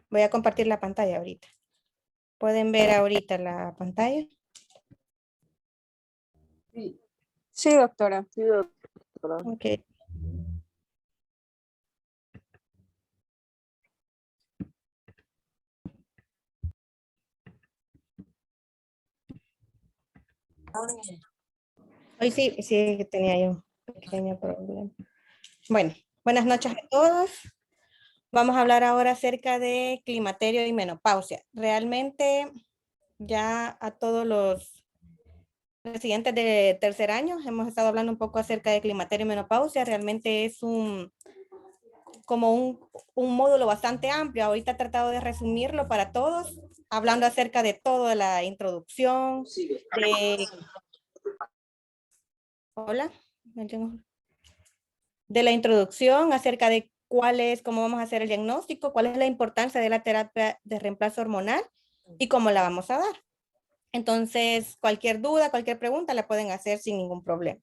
Voy a compartir la pantalla ahorita. ¿Pueden ver ahorita la pantalla? Sí, doctora. Sí, doctora. Ok. Hoy sí tenía yo un pequeño problema. Bueno, buenas noches a todos. Vamos a hablar ahora acerca de climaterio y menopausia. Realmente ya a todos los residentes de tercer año hemos estado hablando un poco acerca de climaterio y menopausia. Realmente es como un módulo bastante amplio. Ahorita he tratado de resumirlo para todos, hablando acerca de toda la introducción, hola, de la introducción acerca de cuál es, cómo vamos a hacer el diagnóstico, cuál es la importancia de la terapia de reemplazo hormonal y cómo la vamos a dar. Entonces, cualquier duda, cualquier pregunta la pueden hacer sin ningún problema.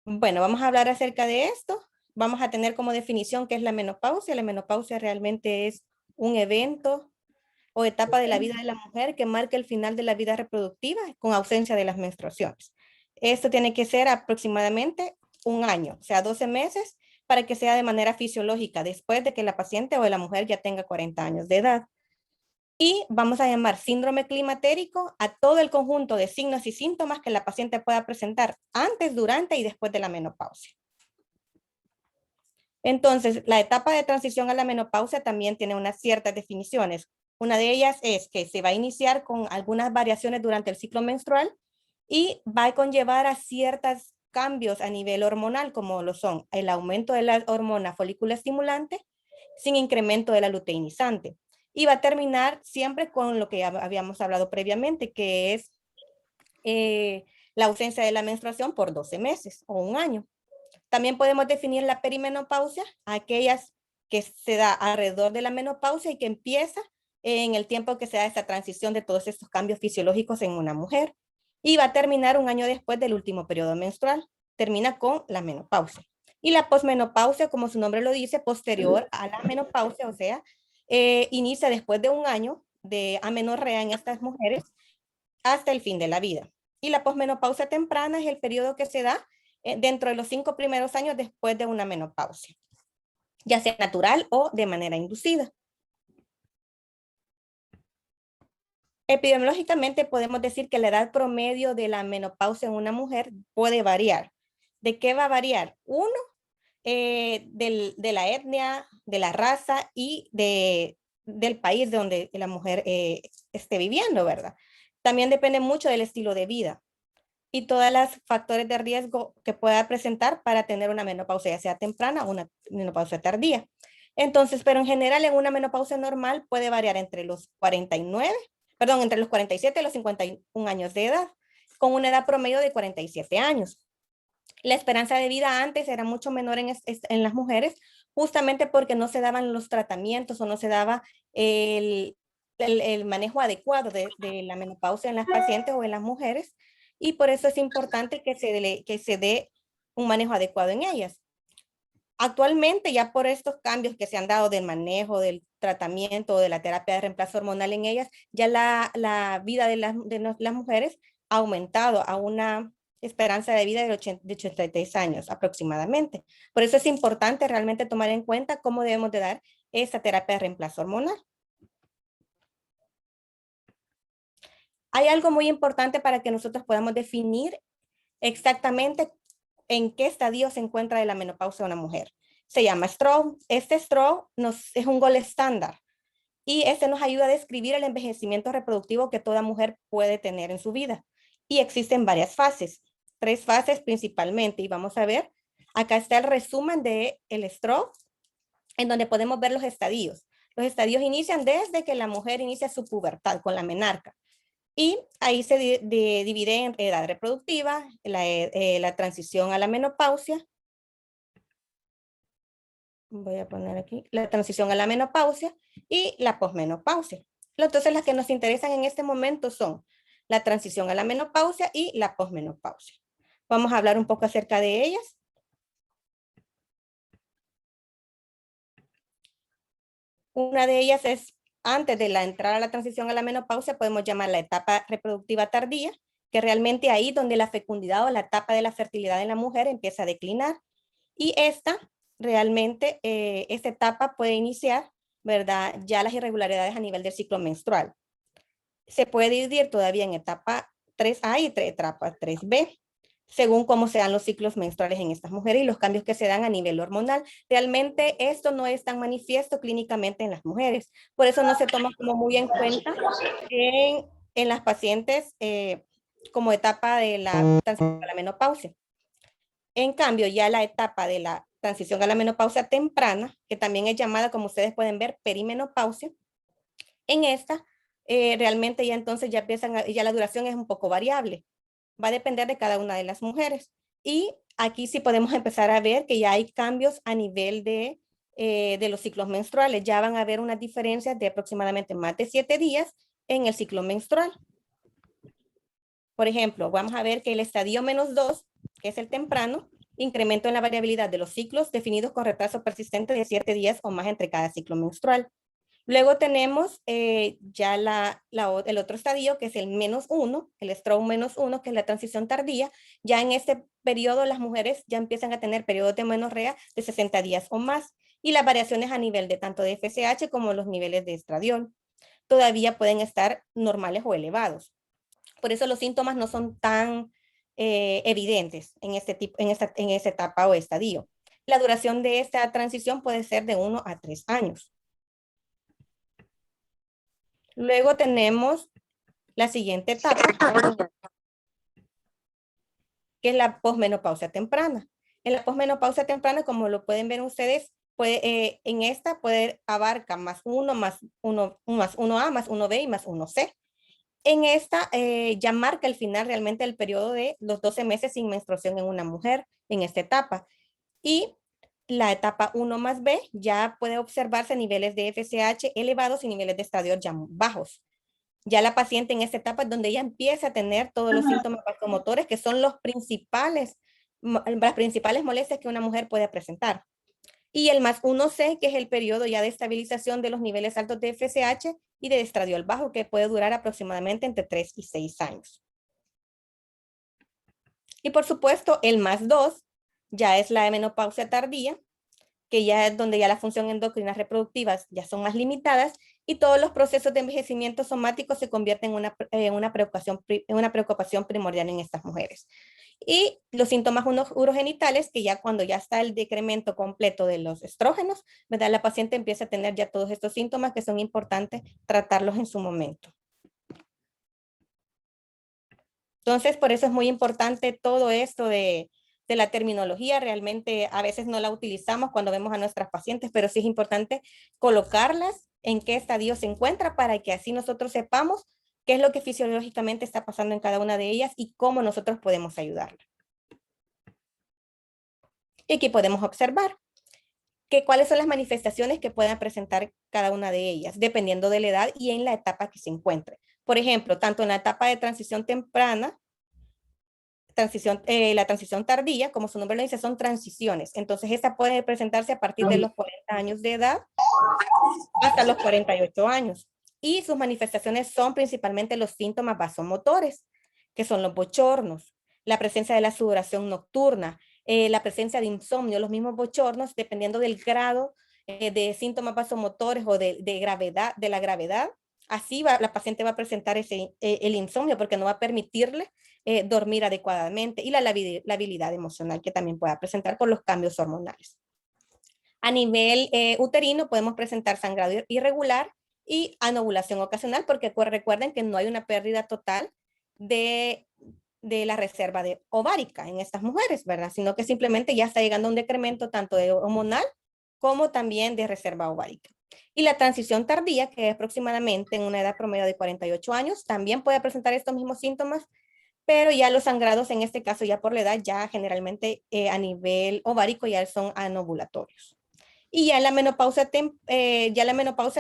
Bueno, vamos a hablar acerca de esto. Vamos a tener como definición qué es la menopausia. La menopausia realmente es un evento o etapa de la vida de la mujer que marca el final de la vida reproductiva con ausencia de las menstruaciones. Esto tiene que ser aproximadamente un año, o sea, 12 meses, para que sea de manera fisiológica después de que la paciente o la mujer ya tenga 40 años de edad. Y vamos a llamar síndrome climatérico a todo el conjunto de signos y síntomas que la paciente pueda presentar antes, durante y después de la menopausia. Entonces, la etapa de transición a la menopausia también tiene unas ciertas definiciones. Una de ellas es que se va a iniciar con algunas variaciones durante el ciclo menstrual y va a conllevar a ciertos cambios a nivel hormonal, como lo son el aumento de la hormona folículo estimulante sin incremento de la luteinizante. Y va a terminar siempre con lo que ya habíamos hablado previamente, que es la ausencia de la menstruación por 12 meses o un año. También podemos definir la perimenopausia, aquellas que se da alrededor de la menopausia y que empieza en el tiempo que se da esta transición de todos estos cambios fisiológicos en una mujer. Y va a terminar un año después del último periodo menstrual. Termina con la menopausia. Y la posmenopausia, como su nombre lo dice, posterior a la menopausia, o sea, inicia después de un año de amenorrea en estas mujeres hasta el fin de la vida. Y la posmenopausia temprana es el periodo que se da dentro de los 5 primeros años después de una menopausia, ya sea natural o de manera inducida. Epidemiológicamente podemos decir que la edad promedio de la menopausia en una mujer puede variar. ¿De qué va a variar? Uno, de la etnia, de la raza y del país donde la mujer esté viviendo, ¿verdad? También depende mucho del estilo de vida y todos los factores de riesgo que pueda presentar para tener una menopausia, ya sea temprana o una menopausia tardía. Entonces, pero en general en una menopausia normal puede variar entre los 49, perdón, entre los 47 y los 51 años de edad, con una edad promedio de 47 años. La esperanza de vida antes era mucho menor en las mujeres, justamente porque no se daban los tratamientos o no se daba el manejo adecuado de la menopausia en las pacientes o en las mujeres, y por eso es importante que se dé un manejo adecuado en ellas. Actualmente, ya por estos cambios que se han dado del manejo, del tratamiento, de la terapia de reemplazo hormonal en ellas, ya la vida de las mujeres ha aumentado a una esperanza de vida de 83 años aproximadamente. Por eso es importante realmente tomar en cuenta cómo debemos de dar esta terapia de reemplazo hormonal. Hay algo muy importante para que nosotros podamos definir exactamente en qué estadio se encuentra de la menopausia una mujer. Se llama STRO. Este STRO es un gol estándar y este nos ayuda a describir el envejecimiento reproductivo que toda mujer puede tener en su vida. Y existen varias fases, 3 fases principalmente, y vamos a ver, acá está el resumen del STRO, en donde podemos ver los estadios. Los estadios inician desde que la mujer inicia su pubertad con la menarca. Y ahí se divide en edad reproductiva, la transición a la menopausia. Voy a poner aquí la transición a la menopausia y la posmenopausia. Entonces, las que nos interesan en este momento son la transición a la menopausia y la posmenopausia. Vamos a hablar un poco acerca de ellas. Una de ellas es antes de la entrada a la transición a la menopausia, podemos llamar la etapa reproductiva tardía, que realmente ahí donde la fecundidad o la etapa de la fertilidad en la mujer empieza a declinar. Y esta realmente, esta etapa puede iniciar, ¿verdad? Ya las irregularidades a nivel del ciclo menstrual. Se puede dividir todavía en etapa 3A y etapa 3B, según cómo se dan los ciclos menstruales en estas mujeres y los cambios que se dan a nivel hormonal. Realmente esto no es tan manifiesto clínicamente en las mujeres, por eso no se toma como muy en cuenta en las pacientes como etapa de la transición a la menopausia. En cambio, ya la etapa de la transición a la menopausia temprana, que también es llamada, como ustedes pueden ver, perimenopausia, en esta realmente ya entonces ya empiezan, ya la duración es un poco variable. Va a depender de cada una de las mujeres. Y aquí sí podemos empezar a ver que ya hay cambios a nivel de los ciclos menstruales. Ya van a haber unas diferencias de aproximadamente más de 7 días en el ciclo menstrual. Por ejemplo, vamos a ver que el estadio -2, que es el temprano, incremento en la variabilidad de los ciclos definidos con retraso persistente de 7 días o más entre cada ciclo menstrual. Luego tenemos ya el otro estadio, que es el -1, el stroke -1, que es la transición tardía. Ya en este periodo las mujeres ya empiezan a tener periodos de menorrea de 60 días o más. Y las variaciones a nivel de tanto de FSH como los niveles de estradiol todavía pueden estar normales o elevados. Por eso los síntomas no son tan evidentes en esta etapa o estadio. La duración de esta transición puede ser de 1 a 3 años. Luego tenemos la siguiente etapa, que es la posmenopausia temprana. En la posmenopausia temprana, como lo pueden ver ustedes, en esta abarca +1, +1A, más 1B y más 1C. En esta ya marca el final realmente del periodo de los 12 meses sin menstruación en una mujer en esta etapa. Y la etapa 1 más B ya puede observarse niveles de FSH elevados y niveles de estradiol ya bajos. Ya la paciente en esta etapa es donde ella empieza a tener todos los síntomas vasomotores, que son las principales molestias que una mujer puede presentar. Y el +1C, que es el periodo ya de estabilización de los niveles altos de FSH y de estradiol bajo, que puede durar aproximadamente entre 3 y 6 años. Y por supuesto, el +2 ya es la menopausia tardía, que ya es donde ya la función endocrina reproductivas ya son más limitadas y todos los procesos de envejecimiento somático se convierten en una preocupación primordial en estas mujeres. Y los síntomas urogenitales, que ya cuando ya está el decremento completo de los estrógenos, ¿verdad? La paciente empieza a tener ya todos estos síntomas que son importantes tratarlos en su momento. Entonces, por eso es muy importante todo esto de la terminología. Realmente a veces no la utilizamos cuando vemos a nuestras pacientes, pero sí es importante colocarlas en qué estadio se encuentra para que así nosotros sepamos qué es lo que fisiológicamente está pasando en cada una de ellas y cómo nosotros podemos ayudarla. Y aquí podemos observar cuáles son las manifestaciones que puedan presentar cada una de ellas, dependiendo de la edad y en la etapa que se encuentre. Por ejemplo, tanto en la etapa de transición temprana, la transición tardía, como su nombre lo dice, son transiciones. Entonces, esta puede presentarse a partir de los 40 años de edad hasta los 48 años. Y sus manifestaciones son principalmente los síntomas vasomotores, que son los bochornos, la presencia de la sudoración nocturna, la presencia de insomnio, los mismos bochornos, dependiendo del grado de síntomas vasomotores o de la gravedad, así la paciente va a presentar el insomnio porque no va a permitirle dormir adecuadamente y la labilidad emocional que también pueda presentar por los cambios hormonales. A nivel uterino podemos presentar sangrado irregular y anovulación ocasional porque recuerden que no hay una pérdida total de la reserva ovárica en estas mujeres, ¿verdad? Sino que simplemente ya está llegando a un decremento tanto de hormonal como también de reserva ovárica. Y la transición tardía, que es aproximadamente en una edad promedio de 48 años, también puede presentar estos mismos síntomas, pero ya los sangrados en este caso ya por la edad ya generalmente a nivel ovárico ya son anovulatorios. Y ya la menopausia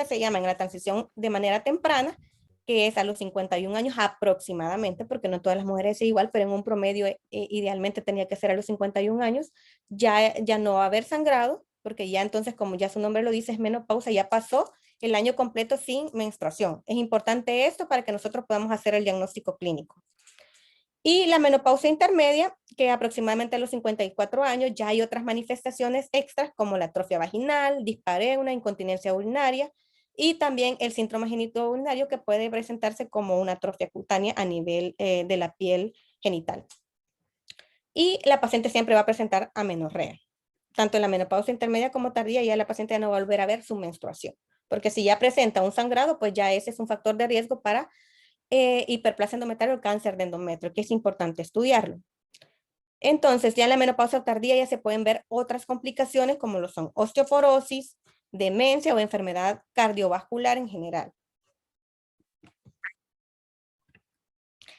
se llama en la transición de manera temprana, que es a los 51 años aproximadamente, porque no todas las mujeres es igual, pero en un promedio idealmente tenía que ser a los 51 años, ya no va a haber sangrado, porque ya entonces, como ya su nombre lo dice, es menopausia, ya pasó el año completo sin menstruación. Es importante esto para que nosotros podamos hacer el diagnóstico clínico. Y la menopausia intermedia, que aproximadamente a los 54 años ya hay otras manifestaciones extras como la atrofia vaginal, dispareunia, incontinencia urinaria y también el síndrome genitourinario que puede presentarse como una atrofia cutánea a nivel de la piel genital. Y la paciente siempre va a presentar amenorrea. Tanto en la menopausia intermedia como tardía, ya la paciente ya no va a volver a ver su menstruación. Porque si ya presenta un sangrado, pues ya ese es un factor de riesgo para hiperplasia endometrial o cáncer de endometrio, que es importante estudiarlo. Entonces, ya en la menopausia tardía ya se pueden ver otras complicaciones como lo son osteoporosis, demencia o enfermedad cardiovascular en general.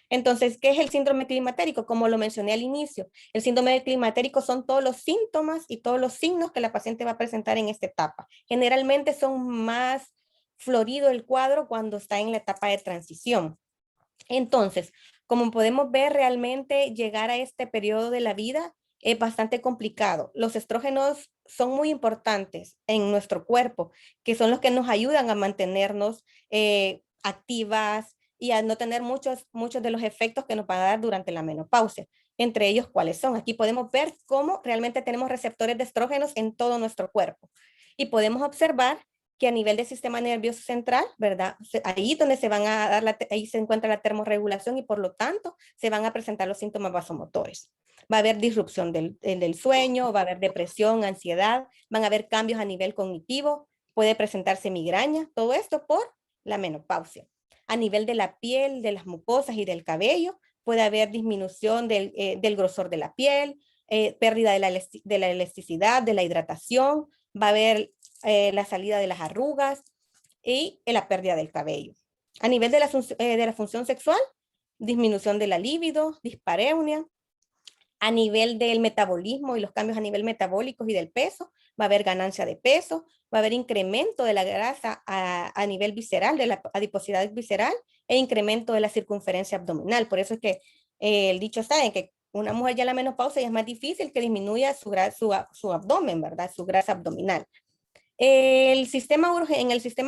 Entonces, ¿qué es el síndrome climatérico? Como lo mencioné al inicio, el síndrome climatérico son todos los síntomas y todos los signos que la paciente va a presentar en esta etapa. Generalmente son más florido el cuadro cuando está en la etapa de transición. Entonces, como podemos ver, realmente llegar a este periodo de la vida es bastante complicado. Los estrógenos son muy importantes en nuestro cuerpo, que son los que nos ayudan a mantenernos activas y a no tener muchos de los efectos que nos van a dar durante la menopausia. Entre ellos, ¿cuáles son? Aquí podemos ver cómo realmente tenemos receptores de estrógenos en todo nuestro cuerpo. Y podemos observar que a nivel del sistema nervioso central, ¿verdad? Ahí donde se van a dar, ahí se encuentra la termorregulación y por lo tanto se van a presentar los síntomas vasomotores. Va a haber disrupción del sueño, va a haber depresión, ansiedad, van a haber cambios a nivel cognitivo, puede presentarse migraña, todo esto por la menopausia. A nivel de la piel, de las mucosas y del cabello, puede haber disminución del grosor de la piel, pérdida de la elasticidad, de la hidratación, va a haber la salida de las arrugas y la pérdida del cabello. A nivel de la función sexual, disminución de la libido, dispareunia. A nivel del metabolismo y los cambios a nivel metabólico y del peso, va a haber ganancia de peso, va a haber incremento de la grasa a nivel visceral, de la adiposidad visceral e incremento de la circunferencia abdominal. Por eso es que el dicho está en que una mujer ya en la menopausia ya es más difícil que disminuya su abdomen, ¿verdad? Su grasa abdominal. En el sistema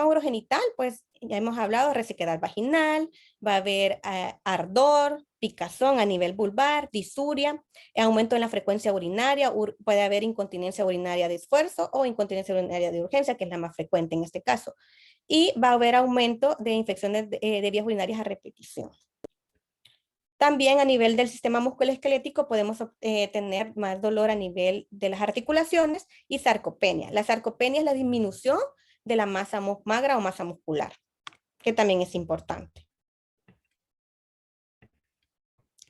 urogenital, pues ya hemos hablado de resequedad vaginal, va a haber ardor, picazón a nivel vulvar, disuria, aumento en la frecuencia urinaria, puede haber incontinencia urinaria de esfuerzo o incontinencia urinaria de urgencia, que es la más frecuente en este caso. Y va a haber aumento de infecciones de vías urinarias a repetición. También a nivel del sistema musculoesquelético podemos tener más dolor a nivel de las articulaciones y sarcopenia. La sarcopenia es la disminución de la masa magra o masa muscular, que también es importante.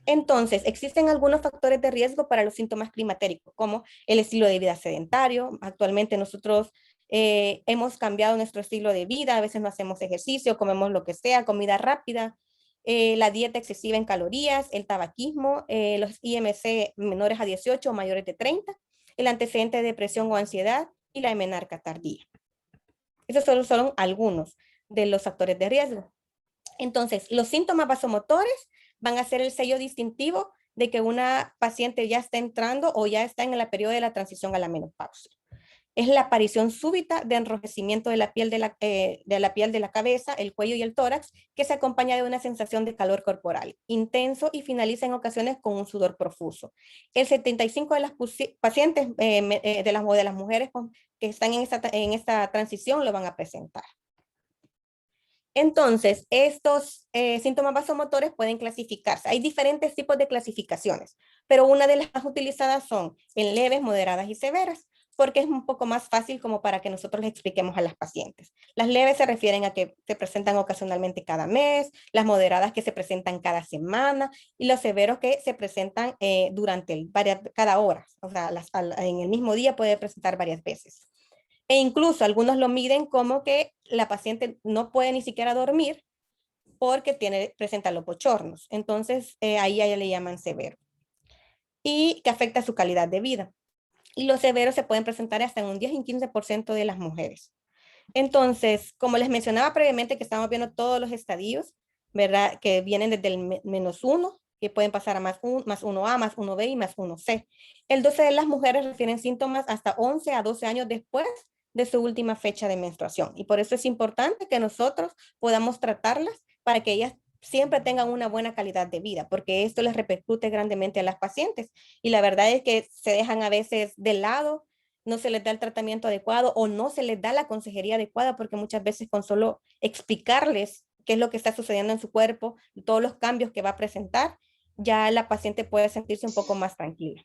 Entonces, existen algunos factores de riesgo para los síntomas climatéricos, como el estilo de vida sedentario. Actualmente nosotros hemos cambiado nuestro estilo de vida, a veces no hacemos ejercicio, comemos lo que sea, comida rápida, la dieta excesiva en calorías, el tabaquismo, los IMC menores a 18 o mayores de 30, el antecedente de depresión o ansiedad y la menarca tardía. Esos solo son algunos de los factores de riesgo. Entonces, los síntomas vasomotores van a ser el sello distintivo de que una paciente ya está entrando o ya está en el periodo de la transición a la menopausia. Es la aparición súbita de enrojecimiento de la piel de la cabeza, el cuello y el tórax, que se acompaña de una sensación de calor corporal intenso y finaliza en ocasiones con un sudor profuso. El 75% de las pacientes de las mujeres que están en esta transición lo van a presentar. Entonces, estos síntomas vasomotores pueden clasificarse. Hay diferentes tipos de clasificaciones, pero una de las más utilizadas son en leves, moderadas y severas, porque es un poco más fácil como para que nosotros les expliquemos a las pacientes. Las leves se refieren a que se presentan ocasionalmente cada mes, las moderadas que se presentan cada semana y los severos que se presentan durante cada hora. O sea, en el mismo día puede presentar varias veces. E incluso algunos lo miden como que la paciente no puede ni siquiera dormir porque presenta los bochornos. Entonces, ahí a ella le llaman severo. Y que afecta su calidad de vida. Y los severos se pueden presentar hasta en un 10 y 15% de las mujeres. Entonces, como les mencionaba previamente que estamos viendo todos los estadios, ¿verdad? Que vienen desde el -1, que pueden pasar a más 1A, más 1B y más 1C. El 12 de las mujeres refieren síntomas hasta 11 a 12 años después de su última fecha de menstruación. Y por eso es importante que nosotros podamos tratarlas para que ellas siempre tengan una buena calidad de vida, porque esto les repercute grandemente a las pacientes. Y la verdad es que se dejan a veces de lado, no se les da el tratamiento adecuado o no se les da la consejería adecuada, porque muchas veces con solo explicarles qué es lo que está sucediendo en su cuerpo, todos los cambios que va a presentar, ya la paciente puede sentirse un poco más tranquila.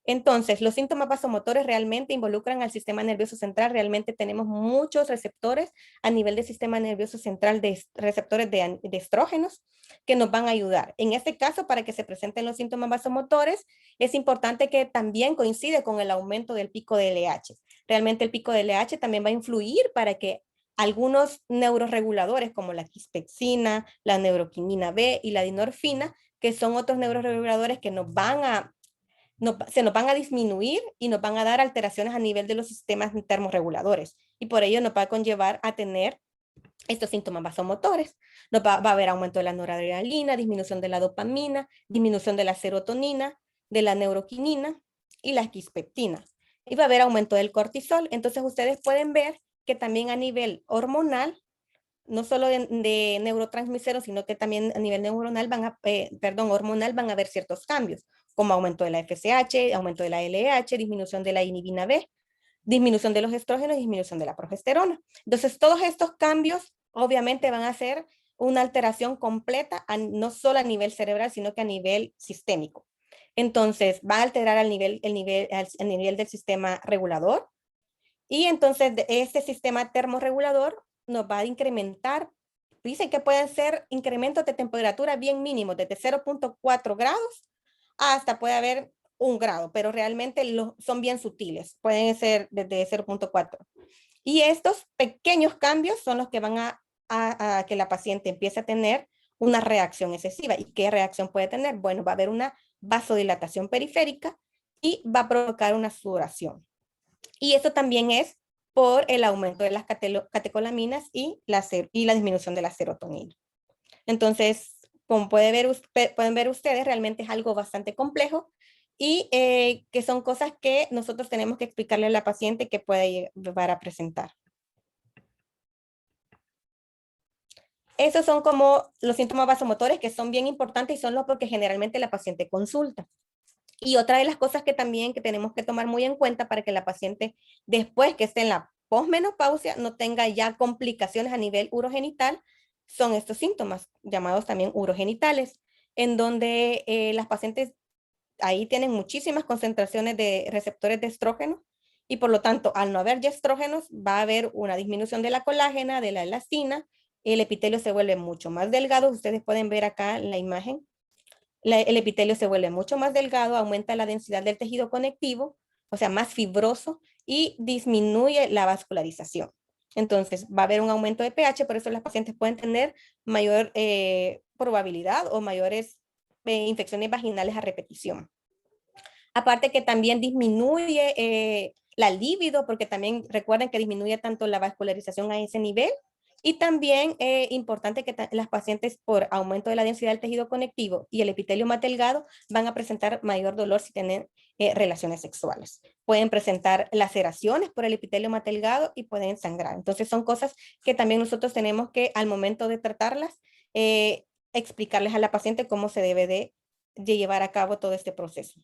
Entonces, los síntomas vasomotores realmente involucran al sistema nervioso central. Realmente tenemos muchos receptores a nivel del sistema nervioso central, de receptores de estrógenos que nos van a ayudar. En este caso, para que se presenten los síntomas vasomotores, es importante que también coincide con el aumento del pico de LH. Realmente el pico de LH también va a influir para que algunos neuroreguladores como la quispexina, la neuroquinina B y la dinorfina, que son otros neuroreguladores que nos van a se nos van a disminuir y nos van a dar alteraciones a nivel de los sistemas termorreguladores. Y por ello nos va a conllevar a tener estos síntomas vasomotores. Va a haber aumento de la noradrenalina, disminución de la dopamina, disminución de la serotonina, de la neuroquinina y la quispeptina. Y va a haber aumento del cortisol. Entonces ustedes pueden ver que también a nivel hormonal, no solo de neurotransmisores, sino que también a nivel neuronal hormonal van a haber ciertos cambios, como aumento de la FSH, aumento de la LH, disminución de la inhibina B, disminución de los estrógenos y disminución de la progesterona. Entonces, todos estos cambios obviamente van a ser una alteración completa, no solo a nivel cerebral, sino que a nivel sistémico. Entonces, va a alterar el nivel del sistema regulador, y entonces este sistema termorregulador nos va a incrementar. Dicen que pueden ser incrementos de temperatura bien mínimos, desde 0.4 grados hasta puede haber 1 grado, pero realmente son bien sutiles, pueden ser desde 0.4. Y estos pequeños cambios son los que van a que la paciente empiece a tener una reacción excesiva. ¿Y qué reacción puede tener? Bueno, va a haber una vasodilatación periférica y va a provocar una sudoración. Y eso también es por el aumento de las catecolaminas y la disminución de la serotonina. Entonces, como pueden ver ustedes, realmente es algo bastante complejo y que son cosas que nosotros tenemos que explicarle a la paciente que puede llevar a presentar. Esos son como los síntomas vasomotores que son bien importantes y son los porque generalmente la paciente consulta. Y otra de las cosas que también que tenemos que tomar muy en cuenta para que la paciente, después que esté en la posmenopausia, no tenga ya complicaciones a nivel urogenital, son estos síntomas, llamados también urogenitales, en donde las pacientes ahí tienen muchísimas concentraciones de receptores de estrógeno, y por lo tanto, al no haber ya estrógenos, va a haber una disminución de la colágena, de la elastina, el epitelio se vuelve mucho más delgado. Ustedes pueden ver acá en la imagen, el epitelio se vuelve mucho más delgado, aumenta la densidad del tejido conectivo, o sea, más fibroso, y disminuye la vascularización. Entonces, va a haber un aumento de pH, por eso las pacientes pueden tener mayor probabilidad o mayores infecciones vaginales a repetición. Aparte que también disminuye la libido, porque también recuerden que disminuye tanto la vascularización a ese nivel. Y también es importante que las pacientes, por aumento de la densidad del tejido conectivo y el epitelio más delgado, van a presentar mayor dolor si tienen relaciones sexuales. Pueden presentar laceraciones por el epitelio más delgado y pueden sangrar. Entonces son cosas que también nosotros tenemos que, al momento de tratarlas, explicarles a la paciente cómo se debe de llevar a cabo todo este proceso.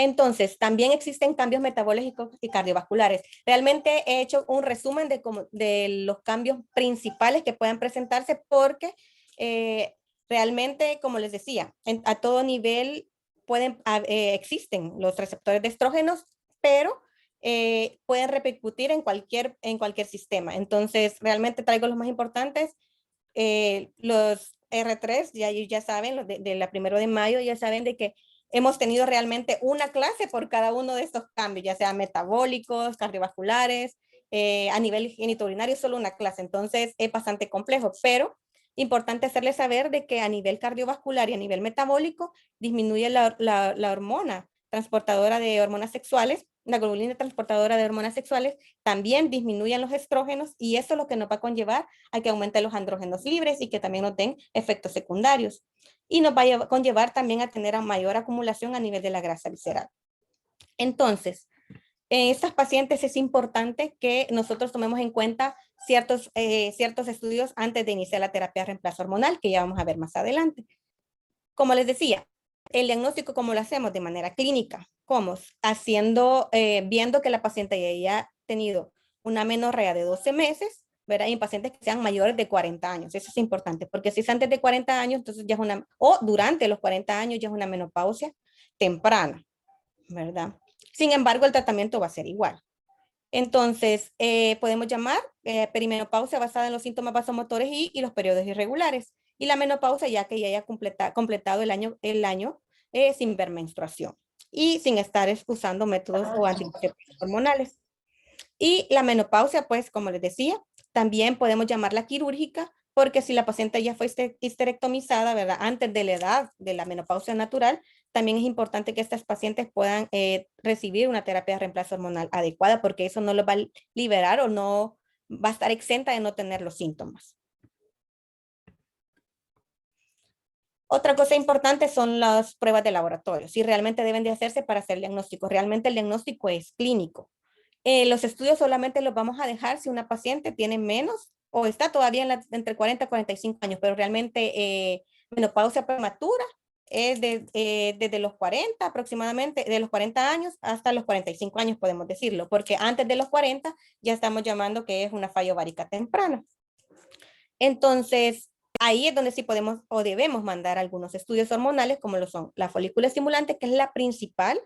Entonces, también existen cambios metabólicos y cardiovasculares. Realmente he hecho un resumen de los cambios principales que pueden presentarse porque realmente, como les decía, a todo nivel existen los receptores de estrógenos, pero pueden repercutir en cualquier sistema. Entonces, realmente traigo los más importantes. Los R3, ya saben, los de la 1 de mayo, ya saben de que hemos tenido realmente una clase por cada uno de estos cambios, ya sea metabólicos, cardiovasculares, a nivel genitourinario, solo una clase. Entonces es bastante complejo, pero importante hacerles saber de que a nivel cardiovascular y a nivel metabólico disminuye la hormona transportadora de hormonas sexuales, la globulina transportadora de hormonas sexuales, también disminuyen los estrógenos y eso es lo que nos va a conllevar a que aumenten los andrógenos libres y que también nos den efectos secundarios. Y nos va a conllevar también a tener a mayor acumulación a nivel de la grasa visceral. Entonces, en estas pacientes es importante que nosotros tomemos en cuenta ciertos estudios antes de iniciar la terapia de reemplazo hormonal, que ya vamos a ver más adelante. Como les decía, el diagnóstico, ¿cómo lo hacemos? De manera clínica. ¿Cómo? Viendo que la paciente ya haya tenido una menorrea de 12 meses, ¿verdad? Y en pacientes que sean mayores de 40 años. Eso es importante, porque si es antes de 40 años, entonces ya es o durante los 40 años ya es una menopausia temprana, ¿verdad? Sin embargo, el tratamiento va a ser igual. Entonces, podemos llamar perimenopausia basada en los síntomas vasomotores y los periodos irregulares. Y la menopausia ya que ya haya completado el año sin ver menstruación y sin estar usando métodos o anticonceptivos hormonales. Y la menopausia, pues, como les decía, también podemos llamarla quirúrgica, porque si la paciente ya fue histerectomizada, ¿verdad? Antes de la edad de la menopausia natural, también es importante que estas pacientes puedan recibir una terapia de reemplazo hormonal adecuada, porque eso no los va a liberar o no va a estar exenta de no tener los síntomas. Otra cosa importante son las pruebas de laboratorio, si realmente deben de hacerse para hacer el diagnóstico. Realmente el diagnóstico es clínico. Los estudios solamente los vamos a dejar si una paciente tiene menos o está todavía entre 40 y 45 años, pero realmente menopausia prematura es desde los 40 aproximadamente, de los 40 años hasta los 45 años podemos decirlo, porque antes de los 40 ya estamos llamando que es una falla ovárica temprana. Entonces, ahí es donde sí podemos o debemos mandar algunos estudios hormonales, como lo son la folícula estimulante, que es la principal,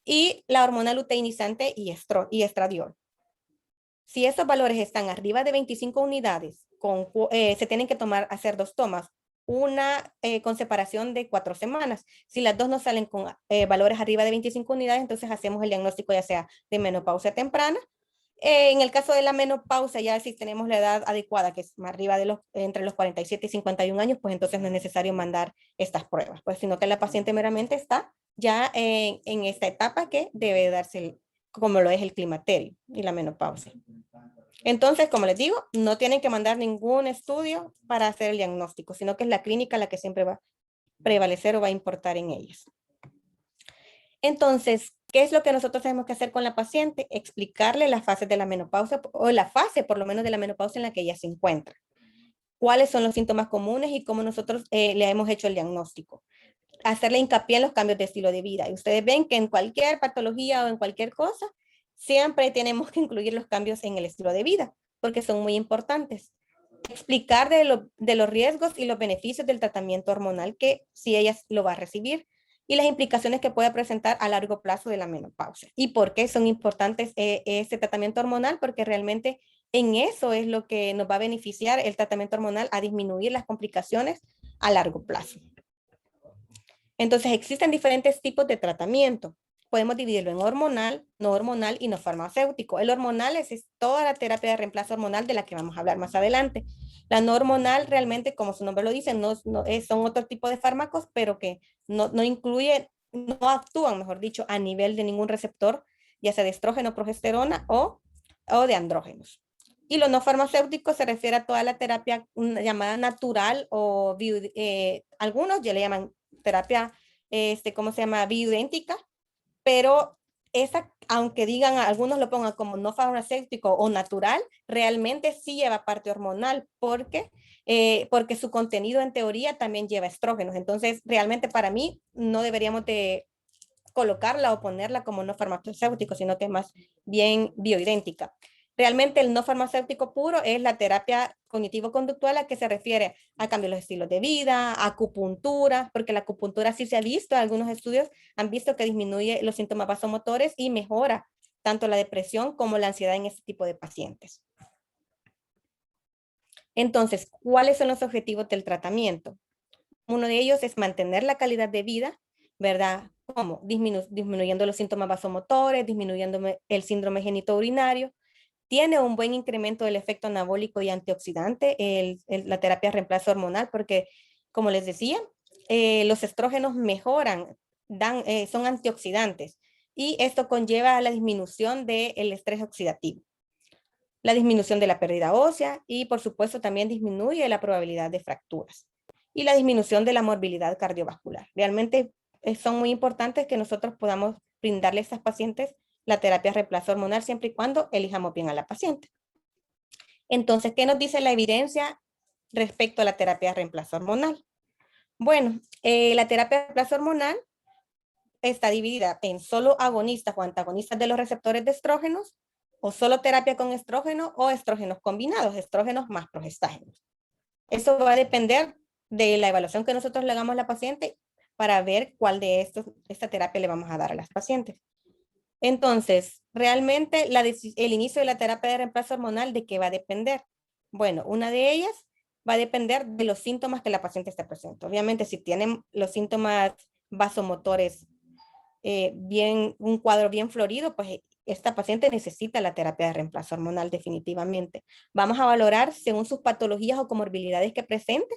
y la hormona luteinizante y estradiol. Si estos valores están arriba de 25 unidades, se tienen que hacer 2 tomas, una con separación de 4 semanas. Si las dos no salen con valores arriba de 25 unidades, entonces hacemos el diagnóstico ya sea de menopausia temprana. En el caso de la menopausia, ya si tenemos la edad adecuada, que es más arriba de entre los 47 y 51 años, pues entonces no es necesario mandar estas pruebas, pues sino que la paciente meramente está ya en esta etapa que debe darse como lo es el climaterio y la menopausia. Entonces, como les digo, no tienen que mandar ningún estudio para hacer el diagnóstico, sino que es la clínica la que siempre va a prevalecer o va a importar en ellas. Entonces, ¿qué es lo que nosotros tenemos que hacer con la paciente? Explicarle las fases de la menopausia o la fase por lo menos de la menopausia en la que ella se encuentra. ¿Cuáles son los síntomas comunes y cómo nosotros le hemos hecho el diagnóstico? Hacerle hincapié en los cambios de estilo de vida. Y ustedes ven que en cualquier patología o en cualquier cosa, siempre tenemos que incluir los cambios en el estilo de vida, porque son muy importantes. Explicar de los riesgos y los beneficios del tratamiento hormonal que si ella lo va a recibir y las implicaciones que puede presentar a largo plazo de la menopausia. ¿Y por qué son importantes este tratamiento hormonal? Porque realmente en eso es lo que nos va a beneficiar el tratamiento hormonal a disminuir las complicaciones a largo plazo. Entonces existen diferentes tipos de tratamiento. Podemos dividirlo en hormonal, no hormonal y no farmacéutico. El hormonal es toda la terapia de reemplazo hormonal de la que vamos a hablar más adelante. La no hormonal realmente, como su nombre lo dice, son otro tipo de fármacos, pero que no incluyen, no actúan, mejor dicho, a nivel de ningún receptor, ya sea de estrógeno, progesterona o de andrógenos. Y lo no farmacéutico se refiere a toda la terapia llamada natural o algunos ya le llaman terapia, ¿cómo se llama? Bioidéntica, pero esa, aunque digan, algunos lo pongan como no farmacéutico o natural, realmente sí lleva parte hormonal porque su contenido en teoría también lleva estrógenos. Entonces, realmente para mí no deberíamos de colocarla o ponerla como no farmacéutico, sino que es más bien bioidéntica. Realmente el no farmacéutico puro es la terapia cognitivo-conductual a que se refiere a cambio de los estilos de vida, acupuntura, porque la acupuntura sí se ha visto, algunos estudios han visto que disminuye los síntomas vasomotores y mejora tanto la depresión como la ansiedad en este tipo de pacientes. Entonces, ¿cuáles son los objetivos del tratamiento? Uno de ellos es mantener la calidad de vida, ¿verdad? ¿Cómo? Disminuyendo los síntomas vasomotores, disminuyendo el síndrome genitourinario. Tiene un buen incremento del efecto anabólico y antioxidante la terapia de reemplazo hormonal porque, como les decía, los estrógenos mejoran, son antioxidantes. y esto conlleva a la disminución del estrés oxidativo, la disminución de la pérdida ósea y por supuesto también disminuye la probabilidad de fracturas y la disminución de la morbilidad cardiovascular. Realmente son muy importantes que nosotros podamos brindarle a estas pacientes la terapia de reemplazo hormonal siempre y cuando elijamos bien a la paciente. Entonces, ¿qué nos dice la evidencia respecto a la terapia de reemplazo hormonal? Bueno, la terapia de reemplazo hormonal está dividida en solo agonistas o antagonistas de los receptores de estrógenos, o solo terapia con estrógeno o estrógenos combinados, estrógenos más progestágenos. Eso va a depender de la evaluación que nosotros le hagamos a la paciente para ver cuál de esta terapia le vamos a dar a las pacientes. Entonces, realmente el inicio de la terapia de reemplazo hormonal, ¿de qué va a depender? Bueno, una de ellas va a depender de los síntomas que la paciente esté presente. Obviamente, si tienen los síntomas vasomotores un cuadro bien florido, pues esta paciente necesita la terapia de reemplazo hormonal definitivamente. Vamos a valorar según sus patologías o comorbilidades que presente